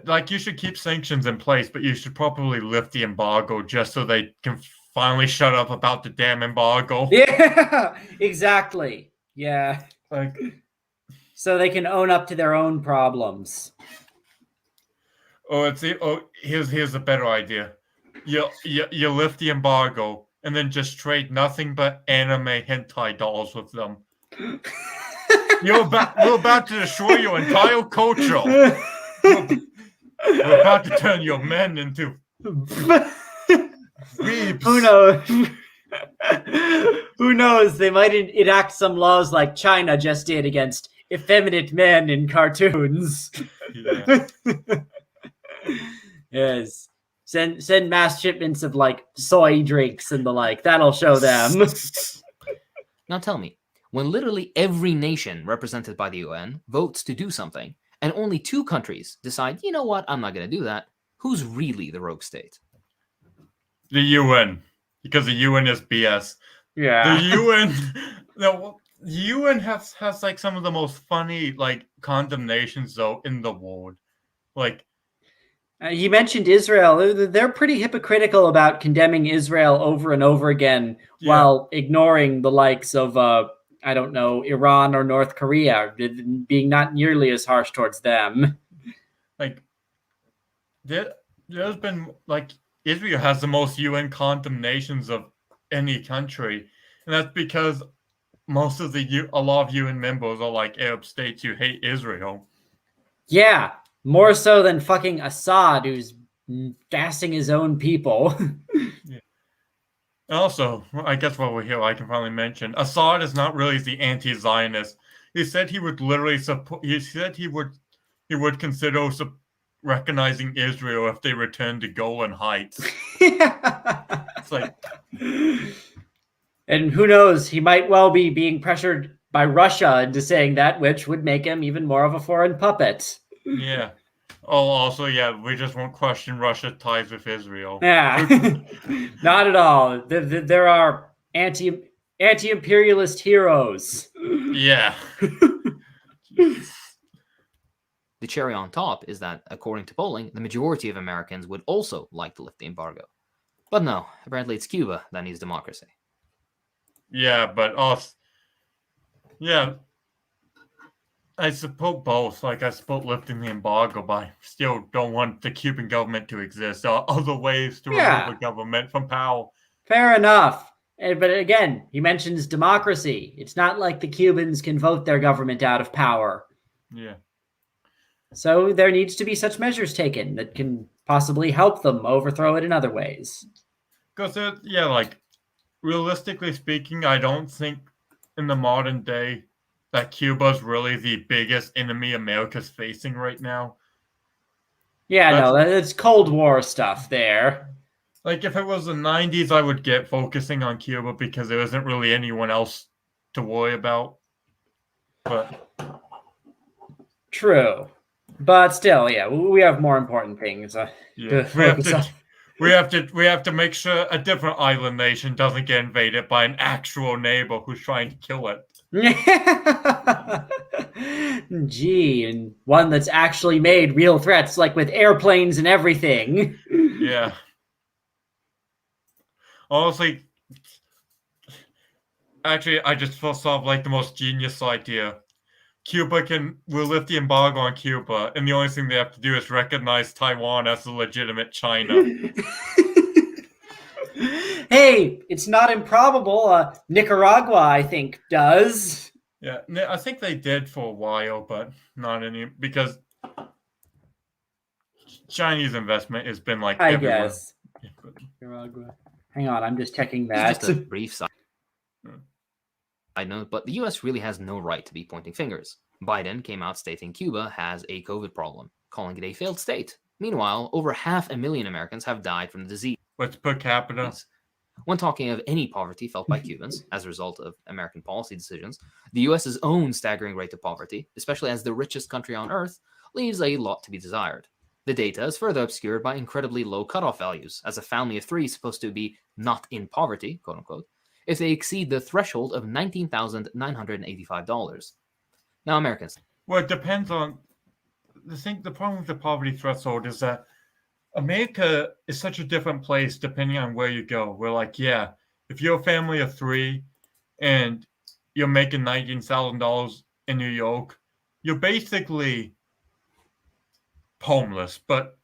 Like you should keep sanctions in place, but you should probably lift the embargo just so they can finally shut up about the damn embargo. Yeah, exactly. Yeah. Like, so they can own up to their own problems. Here's a better idea. You lift the embargo and then just trade nothing but anime hentai dolls with them. We're about to destroy your entire culture. We're about to turn your men into weeps. Who knows? Who knows? They might enact some laws like China just did against effeminate men in cartoons. Yeah. Yes. Send mass shipments of like soy drinks and the like. That'll show them. Now tell me, when literally every nation represented by the UN votes to do something, and only 2 countries decide, you know what, I'm not going to do that, who's really the rogue state? The UN. Because the UN is BS. Yeah. The UN has like some of the most funny like condemnations though in the world. Like you mentioned Israel. They're pretty hypocritical about condemning Israel over and over again while ignoring the likes of I don't know, Iran or North Korea, being not nearly as harsh towards them. Like there's been like Israel has the most UN condemnations of any country, and that's because most of a lot of UN members are like Arab states who hate Israel. Yeah, more so than fucking Assad, who's gassing his own people. Yeah. Also, I guess while we're here, I can finally mention Assad is not really the anti-Zionist. He said he would literally support. He said he would consider recognizing Israel if they returned to Golan Heights. It's like, and who knows, he might well be being pressured by Russia into saying that, which would make him even more of a foreign puppet. Yeah. Oh, also, yeah, we just won't question Russia's ties with Israel. Yeah, not at all. There are anti-imperialist heroes. Yeah. The cherry on top is that, according to polling, the majority of Americans would also like to lift the embargo. But no, apparently it's Cuba that needs democracy. Yeah, but us. Yeah, I support both. Like, I support lifting the embargo, but I still don't want the Cuban government to exist. There are other ways to remove a government from power. Fair enough. But again, he mentions democracy. It's not like the Cubans can vote their government out of power. Yeah. So there needs to be such measures taken that can possibly help them overthrow it in other ways. Because, yeah, like, realistically speaking, I don't think in the modern day that Cuba's really the biggest enemy America's facing right now. Yeah, no, that's Cold War stuff there. Like, if it was the 90s, I would get focusing on Cuba because there isn't really anyone else to worry about. But true. But still, yeah, we have more important things to focus on. We have to make sure a different island nation doesn't get invaded by an actual neighbor who's trying to kill it. Gee, and one that's actually made real threats, like with airplanes and everything. Yeah. Honestly, actually, I just first saw like the most genius idea. We'll lift the embargo on Cuba, and the only thing they have to do is recognize Taiwan as a legitimate China. Hey, it's not improbable. Nicaragua, I think, does. Yeah, I think they did for a while, but not any because Chinese investment has been like everywhere. I guess. Nicaragua. Hang on, I'm just checking that. It's just a brief side note, but the US really has no right to be pointing fingers. Biden came out stating Cuba has a COVID problem, calling it a failed state. Meanwhile, over 500,000 Americans have died from the disease. What's per capita? When talking of any poverty felt by Cubans as a result of American policy decisions, the US's own staggering rate of poverty, especially as the richest country on earth, leaves a lot to be desired. The data is further obscured by incredibly low cutoff values, as a family of three is supposed to be not in poverty, quote unquote, if they exceed the threshold of $19,985. Now, Americans. Well, it depends on the problem with the poverty threshold is that America is such a different place depending on where you go. We're like, yeah, if you're a family of three and you're making $19,000 in New York, you're basically homeless. But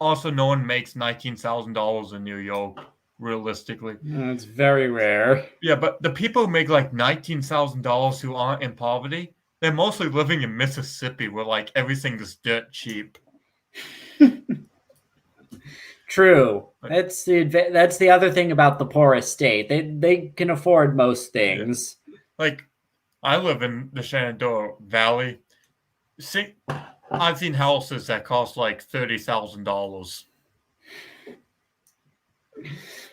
also, no one makes $19,000 in New York, realistically. It's very rare. Yeah, but the people who make like $19,000 who aren't in poverty, they're mostly living in Mississippi where like everything is dirt cheap. True. That's the other thing about the poorest state. They can afford most things. Yeah. Like, I live in the Shenandoah Valley. I've seen houses that cost like $30,000.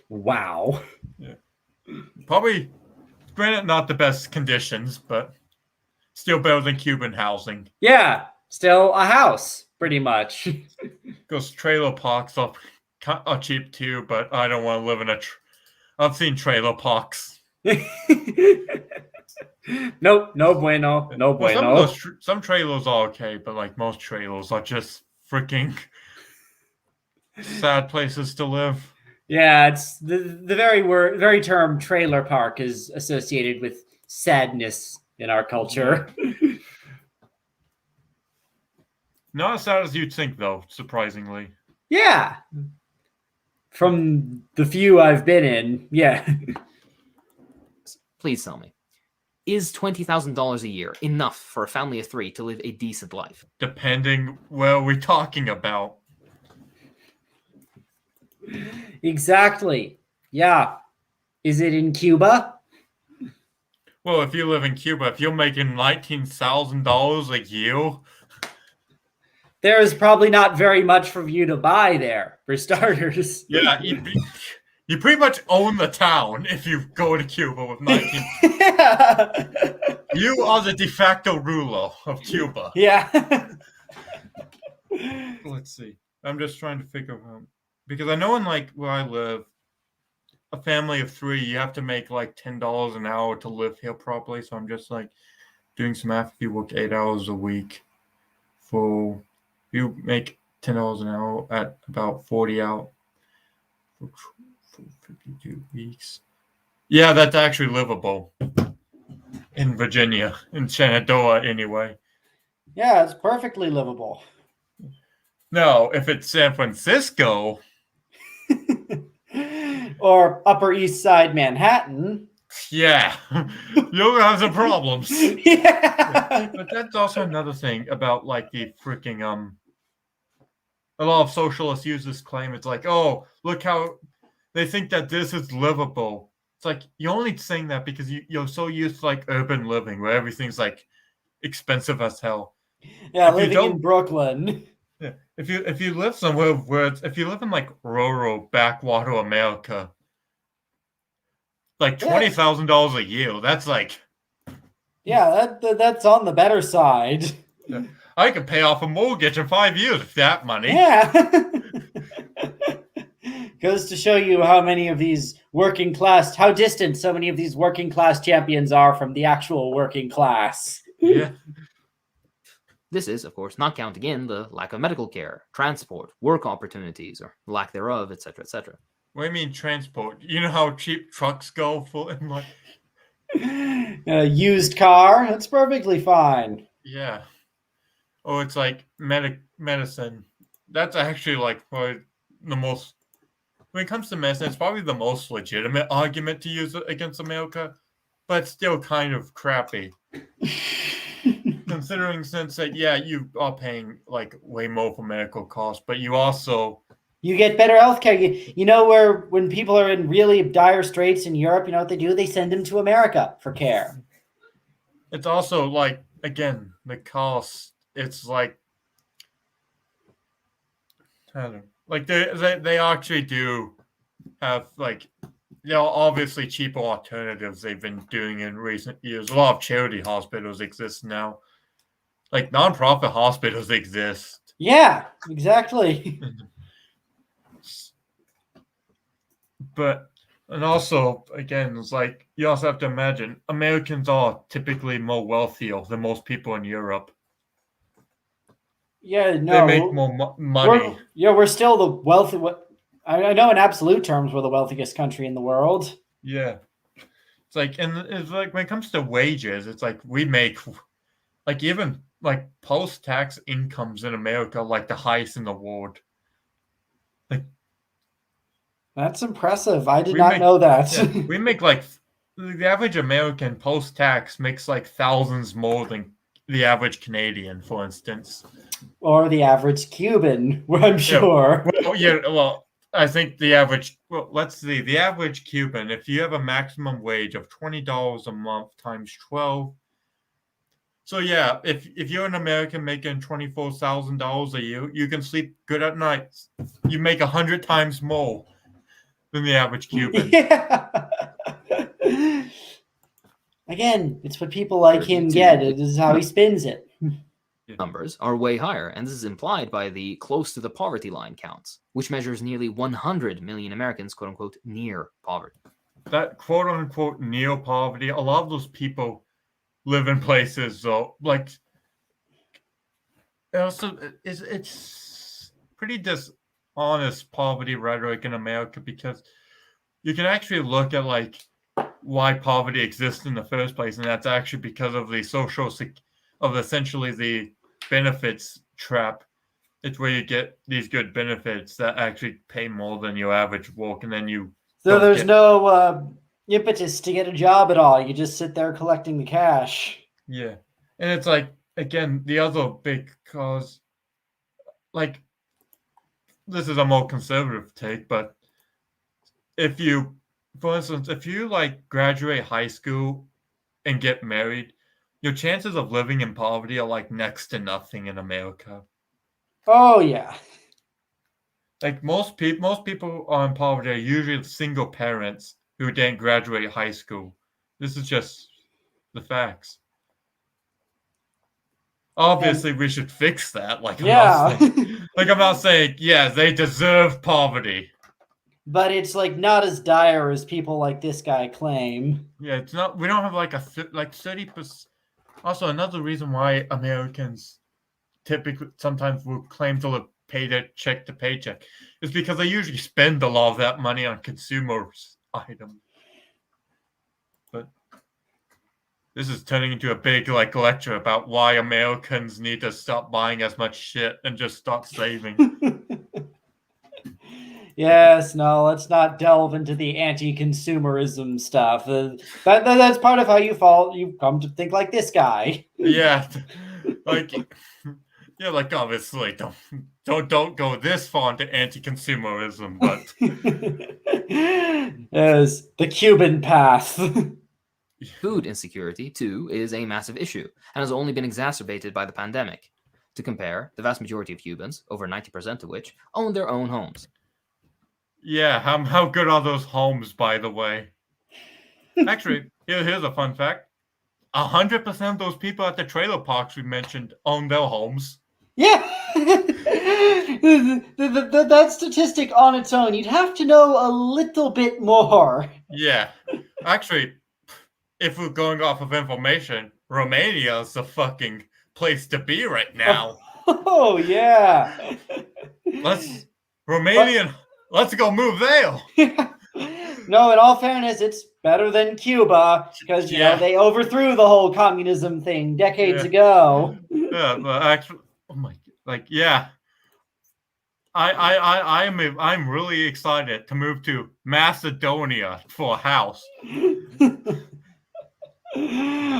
Wow. Yeah. Probably, granted, not the best conditions, but still better than Cuban housing. Yeah, still a house, pretty much. Because trailer parks are cheap too, but I don't want to live in I've seen trailer parks. Nope, no bueno, no bueno. Well, some trailers are okay, but like most trailers are just freaking sad places to live. Yeah, it's the very term trailer park is associated with sadness in our culture. Not as sad as you'd think, though, surprisingly. Yeah. From the few I've been in, yeah. Please tell me, is $20,000 a year enough for a family of three to live a decent life? Depending where we're talking about. Exactly. Yeah. Is it in Cuba? Well, if you live in Cuba, if you're making $19,000 a year, there is probably not very much for you to buy there, for starters. Yeah, you pretty much own the town if you go to Cuba with 19. You are the de facto ruler of Cuba. Yeah. Let's see. I'm just trying to figure out. Because I know in like where I live, a family of three, you have to make like $10 an hour to live here properly. So I'm just like, doing some math, if you work 8 hours a week, you make $10 an hour at about 40 out for 52 weeks. Yeah, that's actually livable in Virginia, in Shenandoah, anyway. Yeah, it's perfectly livable. No, if it's San Francisco, Or Upper East Side Manhattan. yeah, you'll have some problems. Yeah. But that's also another thing about like the freaking a lot of socialists use this claim. It's like, oh, look how they think that this is livable. It's like you're only saying that because you're so used to like urban living where everything's like expensive as hell. Yeah, If you living in don't- Brooklyn. Yeah, if you live somewhere where if you live in like rural backwater America, like $20,000 a year, that's like Yeah, that's on the better side. I could pay off a mortgage in 5 years with that money. Yeah. Goes to show you how many of these how distant so many of these working class champions are from the actual working class. Yeah. This is, of course, not counting in the lack of medical care, transport, work opportunities, or lack thereof, etc., etc. What do you mean transport? You know how cheap trucks go for in like A used car, that's perfectly fine. yeah. Oh, it's like medicine. That's actually like probably the most when it comes to medicine, it's probably the most legitimate argument to use against America, but it's still kind of crappy. Considering since that yeah, you are paying like way more for medical costs, but you also You get better healthcare. You know where when people are in really dire straits in Europe, you know what they do? They send them to America for care. it's also like again the cost. It's like I don't know, like they actually do have like obviously cheaper alternatives they've been doing in recent years. A lot of charity hospitals exist now. Like nonprofit hospitals exist. Yeah, exactly. But and also again, it's like you also have to imagine Americans are typically more wealthier than most people in Europe. Yeah, They no. make more money. We're still the wealthy. I know in absolute terms we're the wealthiest country in the world. Yeah. It's like and it's like when it comes to wages, it's like we make like even like post-tax incomes in America like the highest in the world. Like That's impressive. I did we not make- know that. yeah, we make like the average American post-tax makes like thousands more than the average Canadian, for instance. Or the average Cuban, I'm sure. Well, I think the average. Well, let's see. The average Cuban, if you have a maximum wage of $20 a month times 12. So yeah, if you're an American making $24,000 a year, you can sleep good at night. You make 100 times more than the average Cuban. Yeah. Again, it's what people like him 32. get. This is how he spins it. Numbers are way higher, and this is implied by the close to the poverty line counts, which measures nearly 100 million Americans, quote unquote, near poverty. That quote unquote near poverty, a lot of those people live in places like also it's pretty dishonest poverty rhetoric in America because you can actually look at like why poverty exists in the first place, and that's actually because of the essentially the benefits trap. It's where you get these good benefits that actually pay more than your average work, and then you So there's no impetus to get a job at all. You just sit there collecting the cash. yeah. And it's like again the other big cause, like this is a more conservative take, but for instance, if you like graduate high school and get married, your chances of living in poverty are like next to nothing in America. Oh yeah. Like most people are in poverty are usually single parents who didn't graduate high school. This is just the facts. Obviously, we should fix that. Like I'm not saying yeah, they deserve poverty. But it's like not as dire as people like this guy claim. Yeah, it's not. We don't have like 30%. Also, another reason why Americans typically sometimes will claim to live paycheck to paycheck is because they usually spend a lot of that money on consumer items. But this is turning into a big lecture about why Americans need to stop buying as much shit and just start saving. Yes, no, let's not delve into the anti-consumerism stuff. That's part of how you come to think like this guy. Yeah, obviously don't go this far into anti-consumerism, but Yes, the Cuban path. Food insecurity, too, is a massive issue and has only been exacerbated by the pandemic. To compare, the vast majority of Cubans, over 90% of which, own their own homes. yeah, how good are those homes, by the way? Actually, here's a fun fact: 100% of those people at the trailer parks we mentioned own their homes. Yeah. That statistic on its own, you'd have to know a little bit more. Yeah, actually, if we're going off of information, Romania is the fucking place to be right now. Oh yeah. Let's go move there. No, in all fairness, it's better than Cuba because you know Yeah. they overthrew the whole communism thing decades ago. Yeah, but actually, oh my, yeah. I'm really excited to move to Macedonia for a house.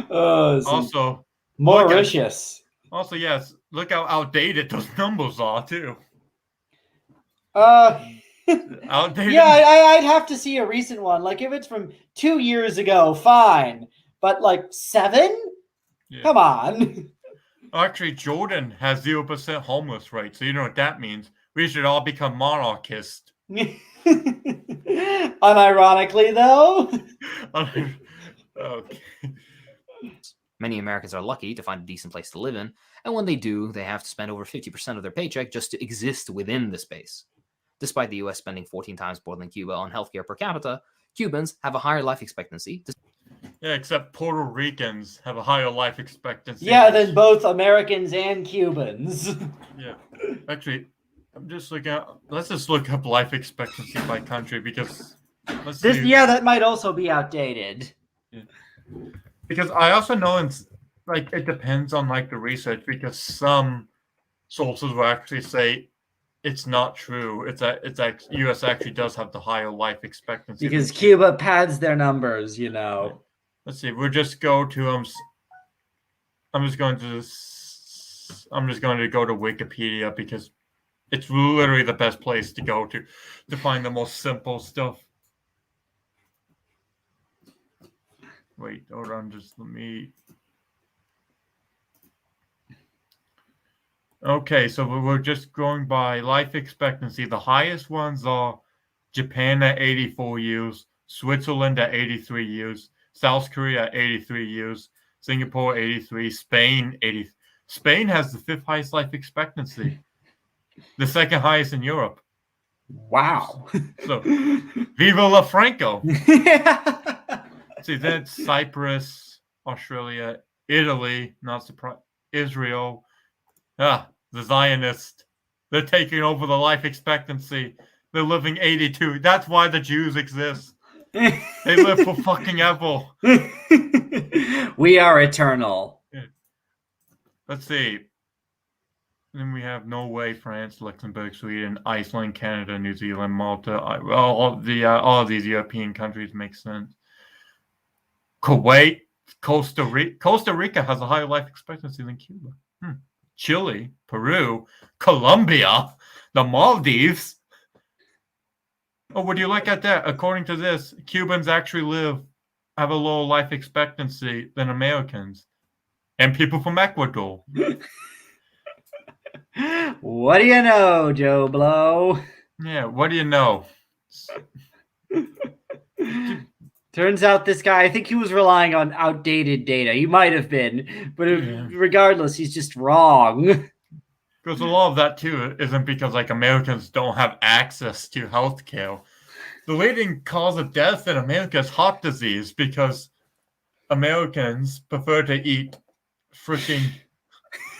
Also, Mauritius. Also, yes, look how outdated those numbers are too. Outdated. Yeah, I'd have to see a recent one. Like if it's from 2 years ago, fine. But like 7? Yeah. Come on. Actually, Jordan has 0% homeless rate, so you know what that means. We should all become monarchists. Unironically, though. Okay. Many Americans are lucky to find a decent place to live in, and when they do, they have to spend over 50% of their paycheck just to exist within the space. Despite the US spending 14 times more than Cuba on healthcare per capita, Cubans have a higher life expectancy. Yeah, except Puerto Ricans have a higher life expectancy. Yeah, than both Americans and Cubans. Yeah. Actually, I'm just looking at, let's just look up life expectancy by country because yeah, that might also be outdated. Yeah. Because I also know it depends on the research because some sources will actually say it's not true. It's US actually does have the higher life expectancy because Cuba pads their numbers, you know. Let's see. We'll just go to I'm just going to go to Wikipedia because it's literally the best place to go to find the most simple stuff. Wait, hold on, just let me. Okay, so we're just going by life expectancy. The highest ones are Japan at 84 years, Switzerland at 83 years, South Korea at 83 years, Singapore 83, Spain 80. Spain has the 5th highest life expectancy, the 2nd highest in Europe. Wow. So, viva la Franco. See, then Cyprus, Australia, Italy, not surprised, Israel. The Zionists. They're taking over the life expectancy. They're living 82. That's why the Jews exist. They live for fucking ever. We are eternal. Yeah. Let's see. Then we have Norway, France, Luxembourg, Sweden, Iceland, Canada, New Zealand, Malta. All of these European countries make sense. Kuwait, Costa Rica. Costa Rica has a higher life expectancy than Cuba. Chile, Peru, Colombia, the Maldives. Oh, would you look at that? According to this, Cubans actually have a lower life expectancy than Americans. And people from Ecuador. What do you know, Joe Blow? Yeah, what do you know? Turns out this guy, I think he was relying on outdated data. He might have been, but regardless, he's just wrong. Because a lot of that, too, isn't because, Americans don't have access to healthcare. The leading cause of death in America is heart disease because Americans prefer to eat freaking.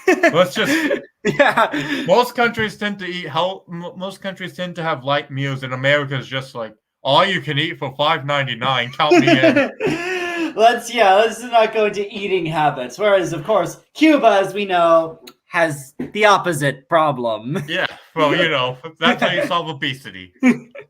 Let's just. Yeah. Most countries tend to eat most countries tend to have light meals, and America is just like all you can eat for $5.99. Count me in. Let's not go into eating habits. Whereas, of course, Cuba, as we know, has the opposite problem. Yeah, well, that's how you solve obesity.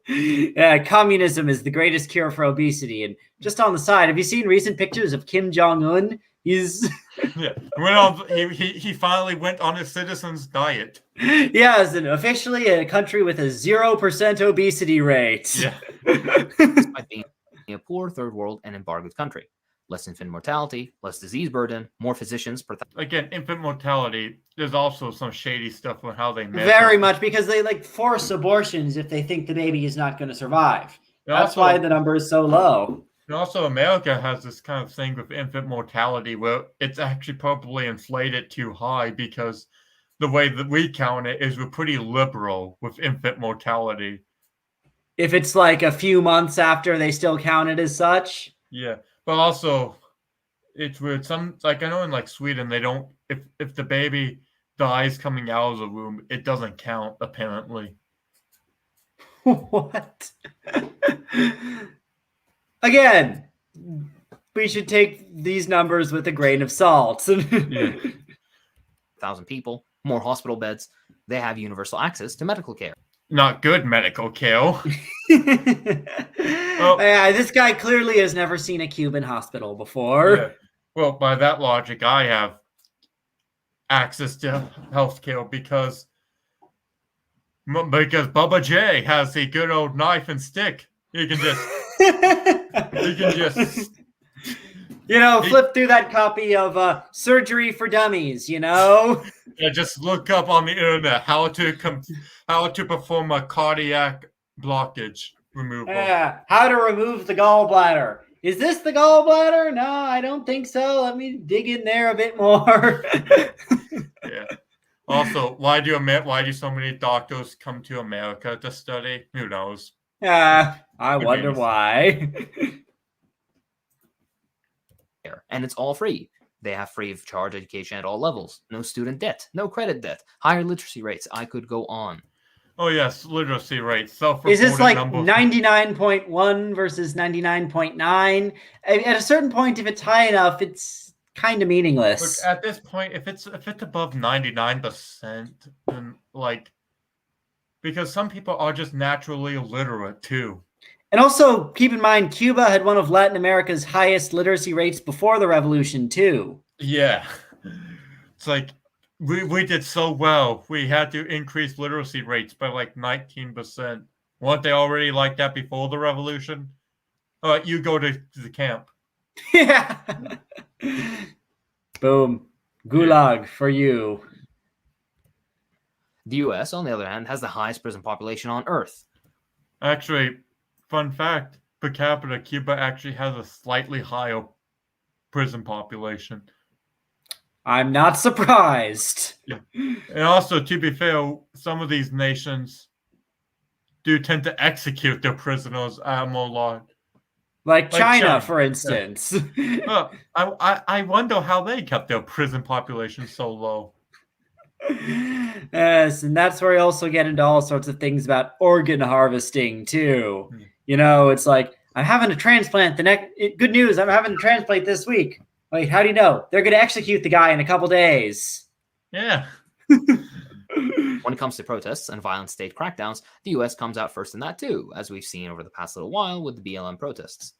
Yeah, communism is the greatest cure for obesity. And just on the side, have you seen recent pictures of Kim Jong-un? He's he finally went on his citizens' diet. Yes, and officially a country with a 0% obesity rate. Yeah. Despite being a poor third world and embargoed country. Less infant mortality, less disease burden, more physicians per thousand. Again, infant mortality, there's also some shady stuff on how they measure. Very much, because they force abortions if they think the baby is not going to survive. That's why the number is so low. And also, America has this kind of thing with infant mortality where it's actually probably inflated too high because the way that we count it is we're pretty liberal with infant mortality. If it's like a few months after, they still count it as such? Yeah, but also, it's weird. I know in Sweden, they don't, if the baby dies coming out of the womb, it doesn't count, apparently. What? Again, we should take these numbers with a grain of salt. Yeah. 1,000 people, more hospital beds. They have universal access to medical care. Not good medical care. Yeah, this guy clearly has never seen a Cuban hospital before. Yeah. Well, by that logic, I have access to healthcare because Bubba J has a good old knife and stick. You can just flip through that copy of Surgery for Dummies, Yeah, just look up on the internet how to perform a cardiac blockage removal. Yeah, how to remove the gallbladder. Is this the gallbladder? No, I don't think so. Let me dig in there a bit more. Yeah. Also, why do so many doctors come to America to study? Who knows? I wonder why. And it's all free. They have free of charge education at all levels. No student debt, no credit debt, higher literacy rates. I could go on. Oh yes, literacy rate. Is this like 99.1 versus 99.9? At a certain point, if it's high enough, it's kind of meaningless. Look, at this point, if it's above 99%, then because some people are just naturally illiterate too. And also, keep in mind, Cuba had one of Latin America's highest literacy rates before the revolution, too. Yeah. It's like, we did so well. We had to increase literacy rates by 19%. Weren't they already like that before the revolution? All right, you go to the camp. Yeah. Boom. Gulag for you. The U.S., on the other hand, has the highest prison population on Earth. Actually, fun fact, per capita, Cuba actually has a slightly higher prison population. I'm not surprised. Yeah. And also, to be fair, some of these nations do tend to execute their prisoners at a more large. Like China, for instance. Yeah. I wonder how they kept their prison population so low. Yes, and that's where we also get into all sorts of things about organ harvesting, too. It's like, I'm having a transplant good news, I'm having a transplant this week. Wait, how do you know? They're going to execute the guy in a couple days. Yeah. When it comes to protests and violent state crackdowns, the U.S. comes out first in that too, as we've seen over the past little while with the BLM protests.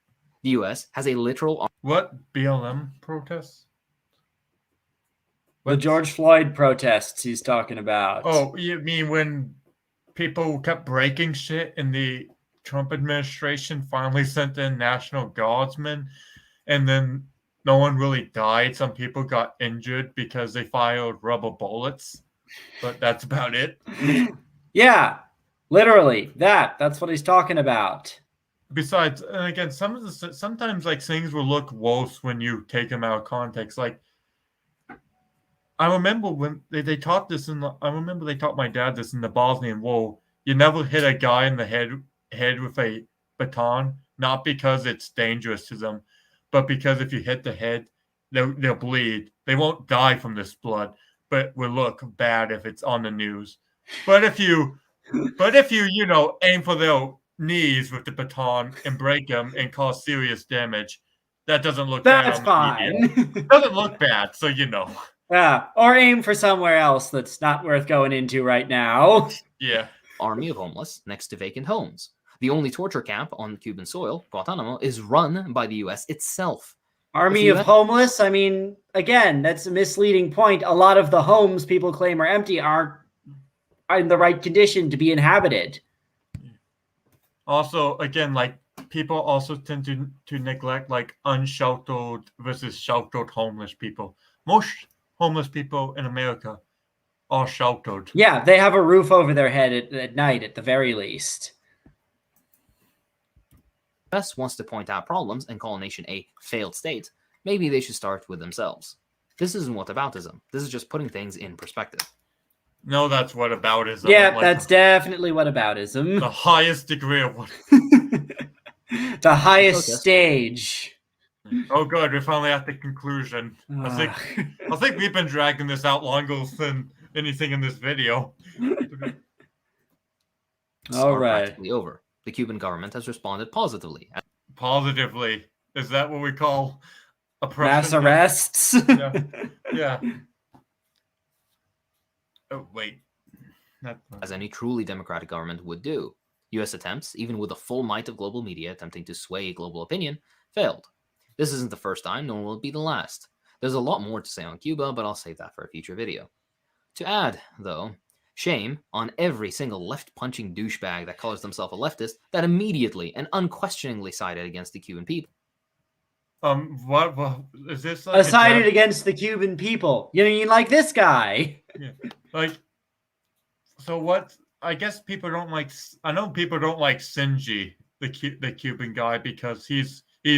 The U.S. has a literal... What BLM protests? The George Floyd protests he's talking about. Oh, you mean when people kept breaking shit and the Trump administration finally sent in National Guardsmen and then no one really died. Some people got injured because they fired rubber bullets, but that's about it. Yeah, literally that's what he's talking about. Besides, and again, sometimes things will look worse when you take them out of context. I remember when they taught this I remember they taught my dad this in the Bosnian War. You never hit a guy in the head with a baton, not because it's dangerous to them, but because if you hit the head, they'll bleed. They won't die from this blood, but it will look bad if it's on the news. But if you aim for their knees with the baton and break them and cause serious damage, that doesn't look That's bad on the media. fine. Doesn't look bad, so Yeah, or aim for somewhere else that's not worth going into right now. Yeah. Army of homeless next to vacant homes. The only torture camp on Cuban soil, Guantanamo, is run by the U.S. itself. Army of homeless? I mean, again, that's a misleading point. A lot of the homes people claim are empty aren't in the right condition to be inhabited. Also, again, like, people also tend to neglect, like, unsheltered versus sheltered homeless people. Most homeless people in America are sheltered. Yeah, they have a roof over their head at night, at the very least. US wants to point out problems and call a nation a failed state. Maybe they should start with themselves. This isn't whataboutism. This is just putting things in perspective. No, that's whataboutism. Yeah, like, that's definitely whataboutism. the highest degree of what. The highest stage. Oh, good. We're finally at the conclusion. I think we've been dragging this out longer than anything in this video. All right. Practically over. The Cuban government has responded positively. Positively. Is that what we call oppression? Mass arrests. Yeah. Oh, wait. As any truly democratic government would do. U.S. attempts, even with the full might of global media attempting to sway global opinion, failed. This isn't the first time, nor will it be the last. There's a lot more to say on Cuba, but I'll save that for a future video. To add, though, shame on every single left-punching douchebag that calls themselves a leftist that immediately and unquestioningly sided against the Cuban people. What is this? Like sided against the Cuban people. You mean like this guy? Yeah. Like, so what? I guess people don't like. I know people don't like Sinji, the Cuban guy, because he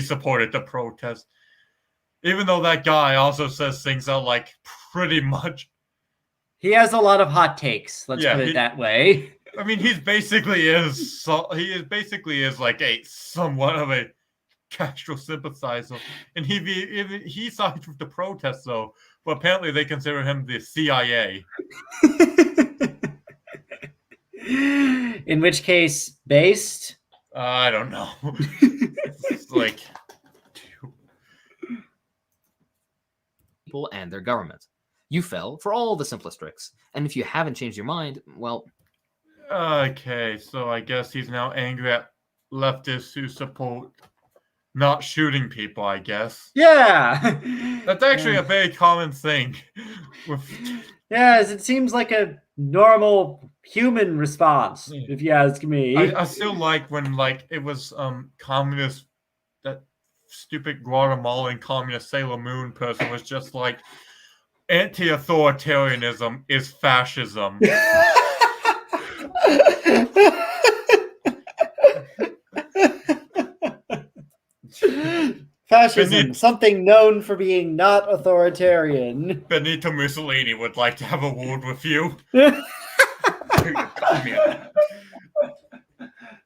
supported the protest. Even though that guy also says things that like pretty much. He has a lot of hot takes. Let's put it that way. I mean, he basically is like a somewhat of a Castro sympathizer, and he sides with the protests though. But apparently, they consider him the CIA. In which case, based? I don't know. It's like people and their government. You fell for all the simplest tricks, and if you haven't changed your mind, well... Okay, so I guess he's now angry at leftists who support not shooting people, I guess. Yeah! That's actually a very common thing. Yes, it seems like a normal human response, if you ask me. I still like when, like, it was communist, that stupid Guatemalan communist Sailor Moon person was just like, anti-authoritarianism is fascism. Fascism, something known for being not authoritarian. Benito Mussolini would like to have a word with you.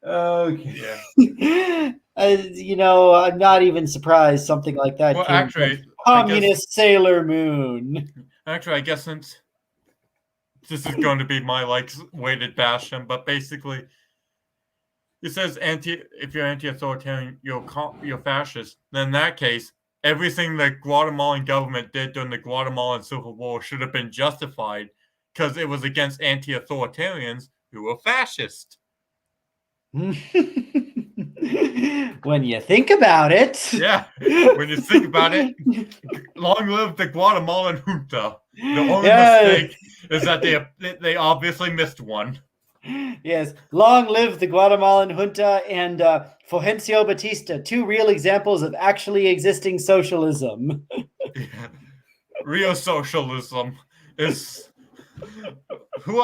Okay. Yeah. I'm not even surprised something like that well, came actually, from Communist Sailor Moon. Actually, I guess since this is going to be my weighted bash him, but basically, it says if you're anti-authoritarian, you're fascist. Then in that case, everything the Guatemalan government did during the Guatemalan Civil War should have been justified because it was against anti-authoritarians who were fascist. When you think about it. Yeah, when you think about it, long live the Guatemalan junta. The only mistake is that they obviously missed one. Yes, long live the Guatemalan junta and Fulgencio Batista, two real examples of actually existing socialism. Yeah. Real socialism is who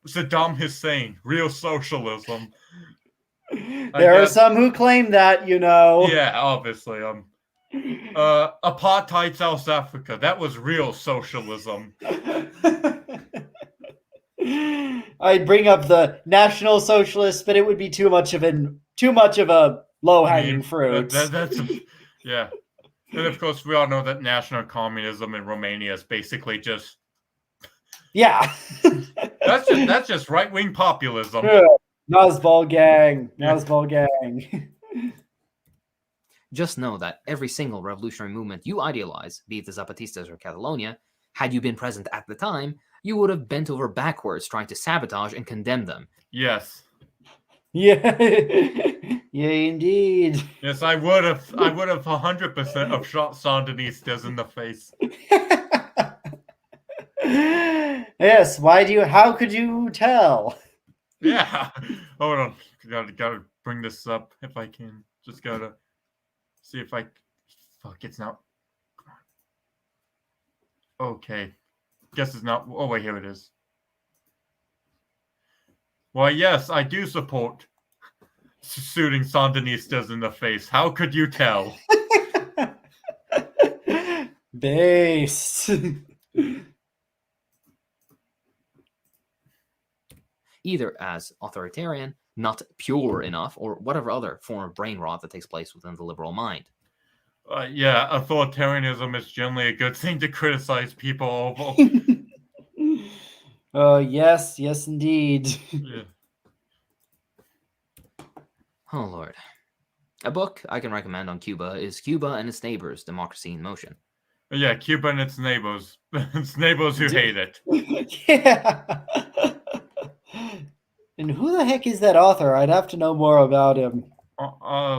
Saddam Hussein. Real socialism. There are some who claim that, Yeah, obviously. Apartheid South Africa. That was real socialism. I'd bring up the National Socialists, but it would be too much of a low-hanging fruit. Yeah. And of course, we all know that national communism in Romania is basically just Yeah. that's just right-wing populism. Yeah. Nazball gang. Yeah. Nazball gang. Just know that every single revolutionary movement you idealize, be it the Zapatistas or Catalonia, had you been present at the time, you would have bent over backwards trying to sabotage and condemn them. Yes. Yeah. Yeah, indeed. Yes, I would have 100% of shot Sandinistas in the face. Yes, how could you tell? Yeah. Hold on. Gotta bring this up if I can. Just gotta see if I fuck it's not. Okay. Guess it's not. Oh wait, here it is. Why yes, I do support shooting Sandinistas in the face. How could you tell? Base. Either as authoritarian, not pure enough, or whatever other form of brain rot that takes place within the liberal mind. Yeah, authoritarianism is generally a good thing to criticize people over. Yes, indeed. Yeah. Oh, Lord. A book I can recommend on Cuba is Cuba and Its Neighbors, Democracy in Motion. Yeah, Cuba and its neighbors. Its neighbors who hate it. Yeah. And who the heck is that author? I'd have to know more about him.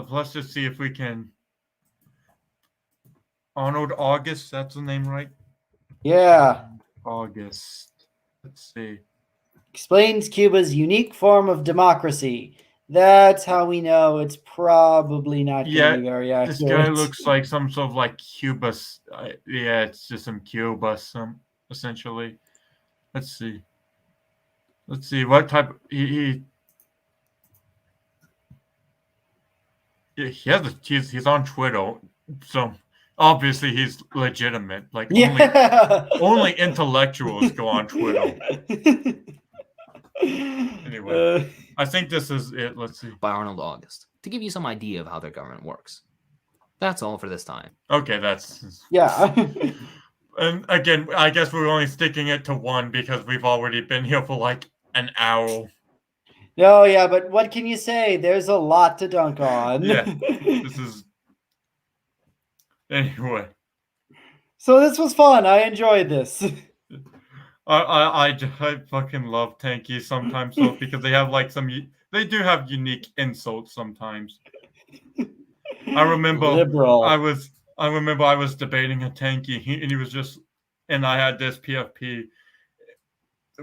Let's just see if we can. Arnold August, that's the name, right? Yeah. August. Let's see. Explains Cuba's unique form of democracy. That's how we know it's probably not going to be very accurate. This guy looks like some sort of like Cuba. Yeah, it's just some Cuba, essentially. Let's see. Let's see what type. He has he's on Twitter, so obviously he's legitimate. Like only intellectuals go on Twitter. Anyway, I think this is it. Let's see. By Arnold August, to give you some idea of how their government works. That's all for this time. Okay, that's yeah. And again, I guess we're only sticking it to one because we've already been here for like an hour. No, yeah, but what can you say? There's a lot to dunk on. Yeah, this is anyway. So this was fun. I enjoyed this. I fucking love Tanky sometimes though because they have like they do have unique insults sometimes. I remember Liberal. I was debating a Tanky and he was just and I had this PFP,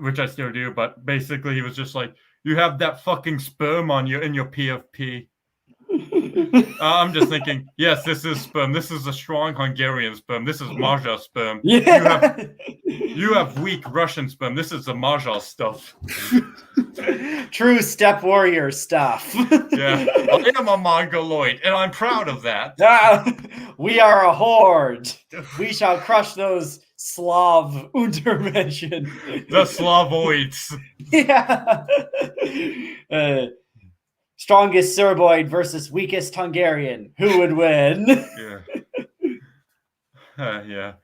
which I still do, but basically he was just like, you have that fucking sperm on you in your PFP. I'm just thinking, yes, this is sperm. This is a strong Hungarian sperm. This is Maja sperm. Yeah. You have weak Russian sperm. This is the Maja stuff. True step warrior stuff. Yeah, I am a Mongoloid, and I'm proud of that. We are a horde. We shall crush those Slav Untermenschen. The Slavoids. Yeah. Strongest Serboid versus weakest Hungarian. Who would win? Yeah. Yeah.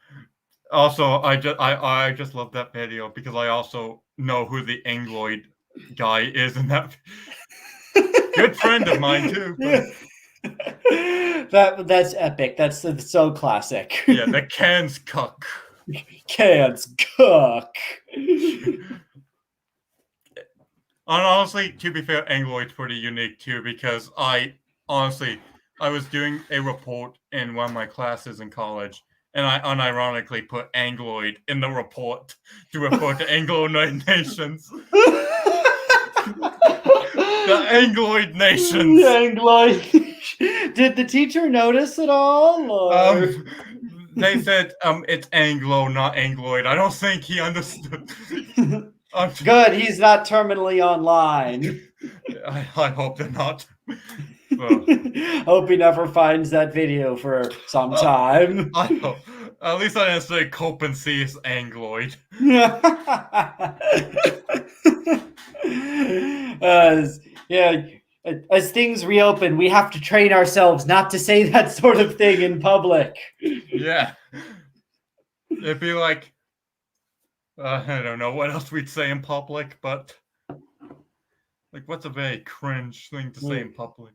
Also, I just love that video because I also know who the Angloid guy is in that. Good friend of mine too. That's epic. That's so classic. Yeah, the cans cook. Cans cook. And honestly, to be fair, Angloid's pretty unique too because I was doing a report in one of my classes in college, and I unironically put Angloid in the report to report to Angloid nations. The Angloid nations. The Angloid. Did the teacher notice at all? Or? They said it's Anglo, not Angloid. I don't think he understood. Good, he's not terminally online. I hope they're not. Hope he never finds that video for some time. I hope. At least I didn't say cope and see is Angloid. As things reopen, we have to train ourselves not to say that sort of thing in public. Yeah. It'd be like, I don't know what else we'd say in public, but like, what's a very cringe thing to say in public?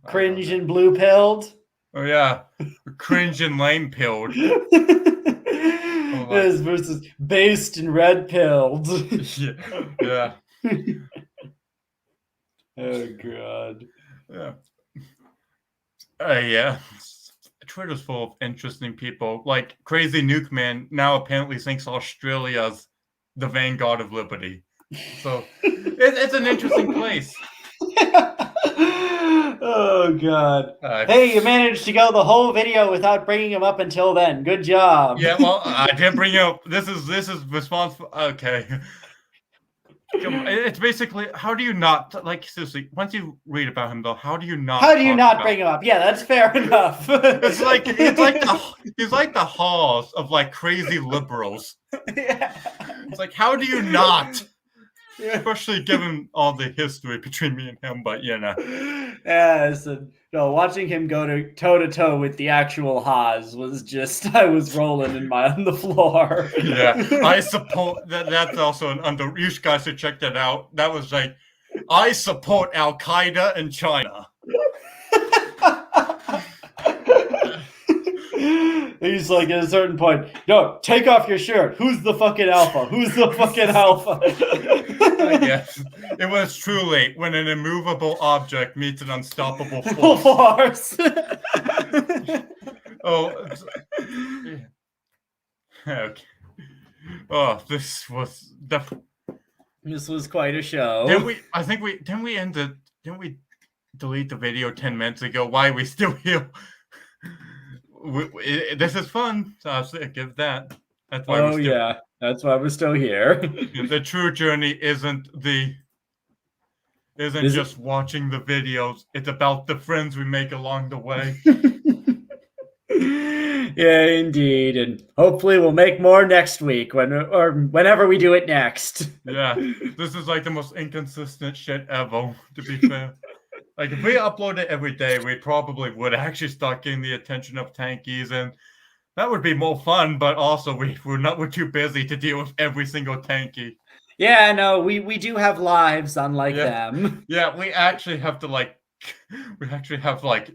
Cringe and blue pilled. Oh yeah, cringe and lame pilled. Yes, versus based and red pilled. Yeah. Oh god. Yeah. Yeah. Twitter's full of interesting people. Like Crazy Nuke Man now apparently thinks Australia's the vanguard of liberty. So it's an interesting place. Oh god. Hey, you managed to go the whole video without bringing him up until then. Good job. Yeah, well, I did bring up. This is responsible. Okay. It's basically, how do you not, like, seriously, once you read about him though, how do you not? How do you not bring him up? Yeah, that's fair enough. It's like he's like the Hawes of like crazy liberals. Yeah. It's like, how do you not? Especially given all the history between me and him, but you know. Yeah, so, no, watching him go toe to toe with the actual Haas was just, I was rolling on the floor. Yeah, I support that. That's also an you guys should check that out. That was like, I support Al Qaeda in China. He's like, at a certain point, yo, take off your shirt. Who's the fucking alpha? Who's the fucking alpha? Yes, it was truly when an immovable object meets an unstoppable force. Oh, okay. Oh, this was This was quite a show. Didn't we delete the video 10 minutes ago? Why are we still here? This is fun. So I'll give that. That's why that's why we're still here. The true journey isn't just watching the videos. It's about the friends we make along the way. Yeah, indeed, and hopefully we'll make more next week or whenever we do it next. Yeah, this is like the most inconsistent shit ever. To be fair, like if we upload it every day, we probably would actually start getting the attention of tankies, and that would be more fun. But also, we're too busy to deal with every single tanky. Yeah, no, we do have lives unlike them. Yeah, we actually have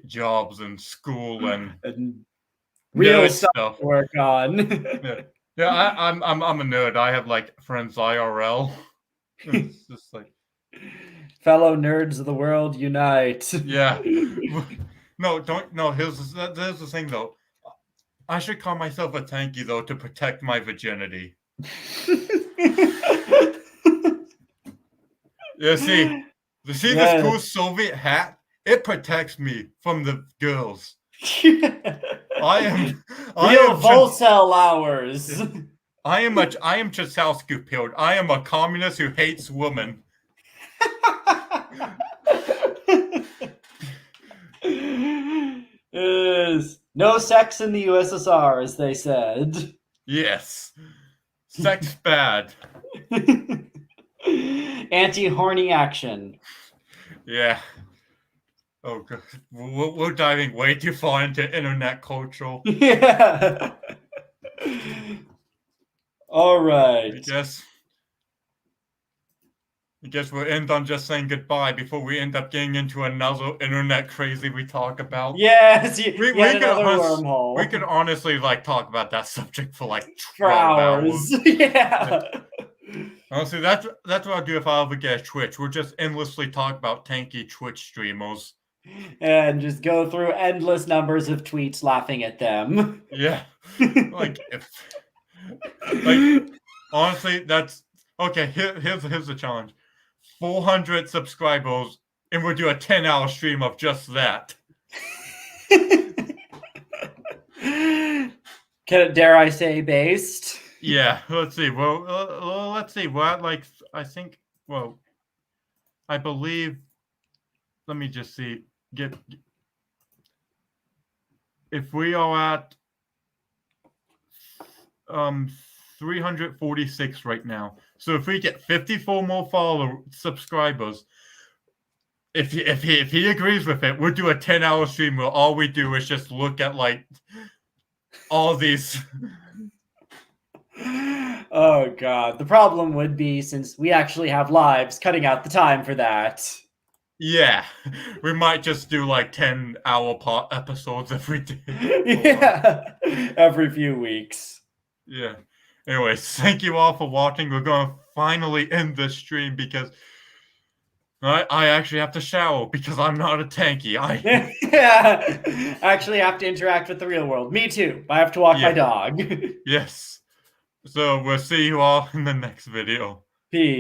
jobs and school and real stuff to work on. Yeah, I'm a nerd. I have like friends IRL. It's just like fellow nerds of the world unite. Yeah. No, don't. No, here's the thing though. I should call myself a tanky though to protect my virginity. Yeah, see this cool Soviet hat? It protects me from the girls. I am Volcel hours. I am Chasowski pilled. I am a communist who hates women. No sex in the USSR, as they said. Yes. Sex bad. Anti-horny action. Yeah. Oh, God. We're diving way too far into internet culture. Yeah. All right. I guess we'll end on just saying goodbye before we end up getting into another internet crazy we talk about. Yes, wormhole. We could honestly talk about that subject for 12 hours. Yeah. Honestly, that's what I'll do if I ever get a Twitch. We'll just endlessly talk about tanky Twitch streamers. And just go through endless numbers of tweets laughing at them. Yeah. Honestly, that's okay. Here's the challenge: 400 subscribers, and we'll do a 10-hour stream of just that. Dare I say based? Yeah. Let's see. Well, let's see. We're at I think. Well, I believe. Let me just see. If we are at 346 right now. So if we get 54 more subscribers, if he agrees with it, we'll do a 10-hour stream where all we do is just look at like all these. Oh god. The problem would be, since we actually have lives, cutting out the time for that. Yeah, we might just do like 10-hour episodes every day. Yeah, every few weeks. Yeah. Anyways, thank you all for watching. We're going to finally end this stream because I actually have to shower because I'm not a tanky. Yeah, actually have to interact with the real world. Me too. I have to walk my Yeah. dog. Yes. So we'll see you all in the next video. Peace.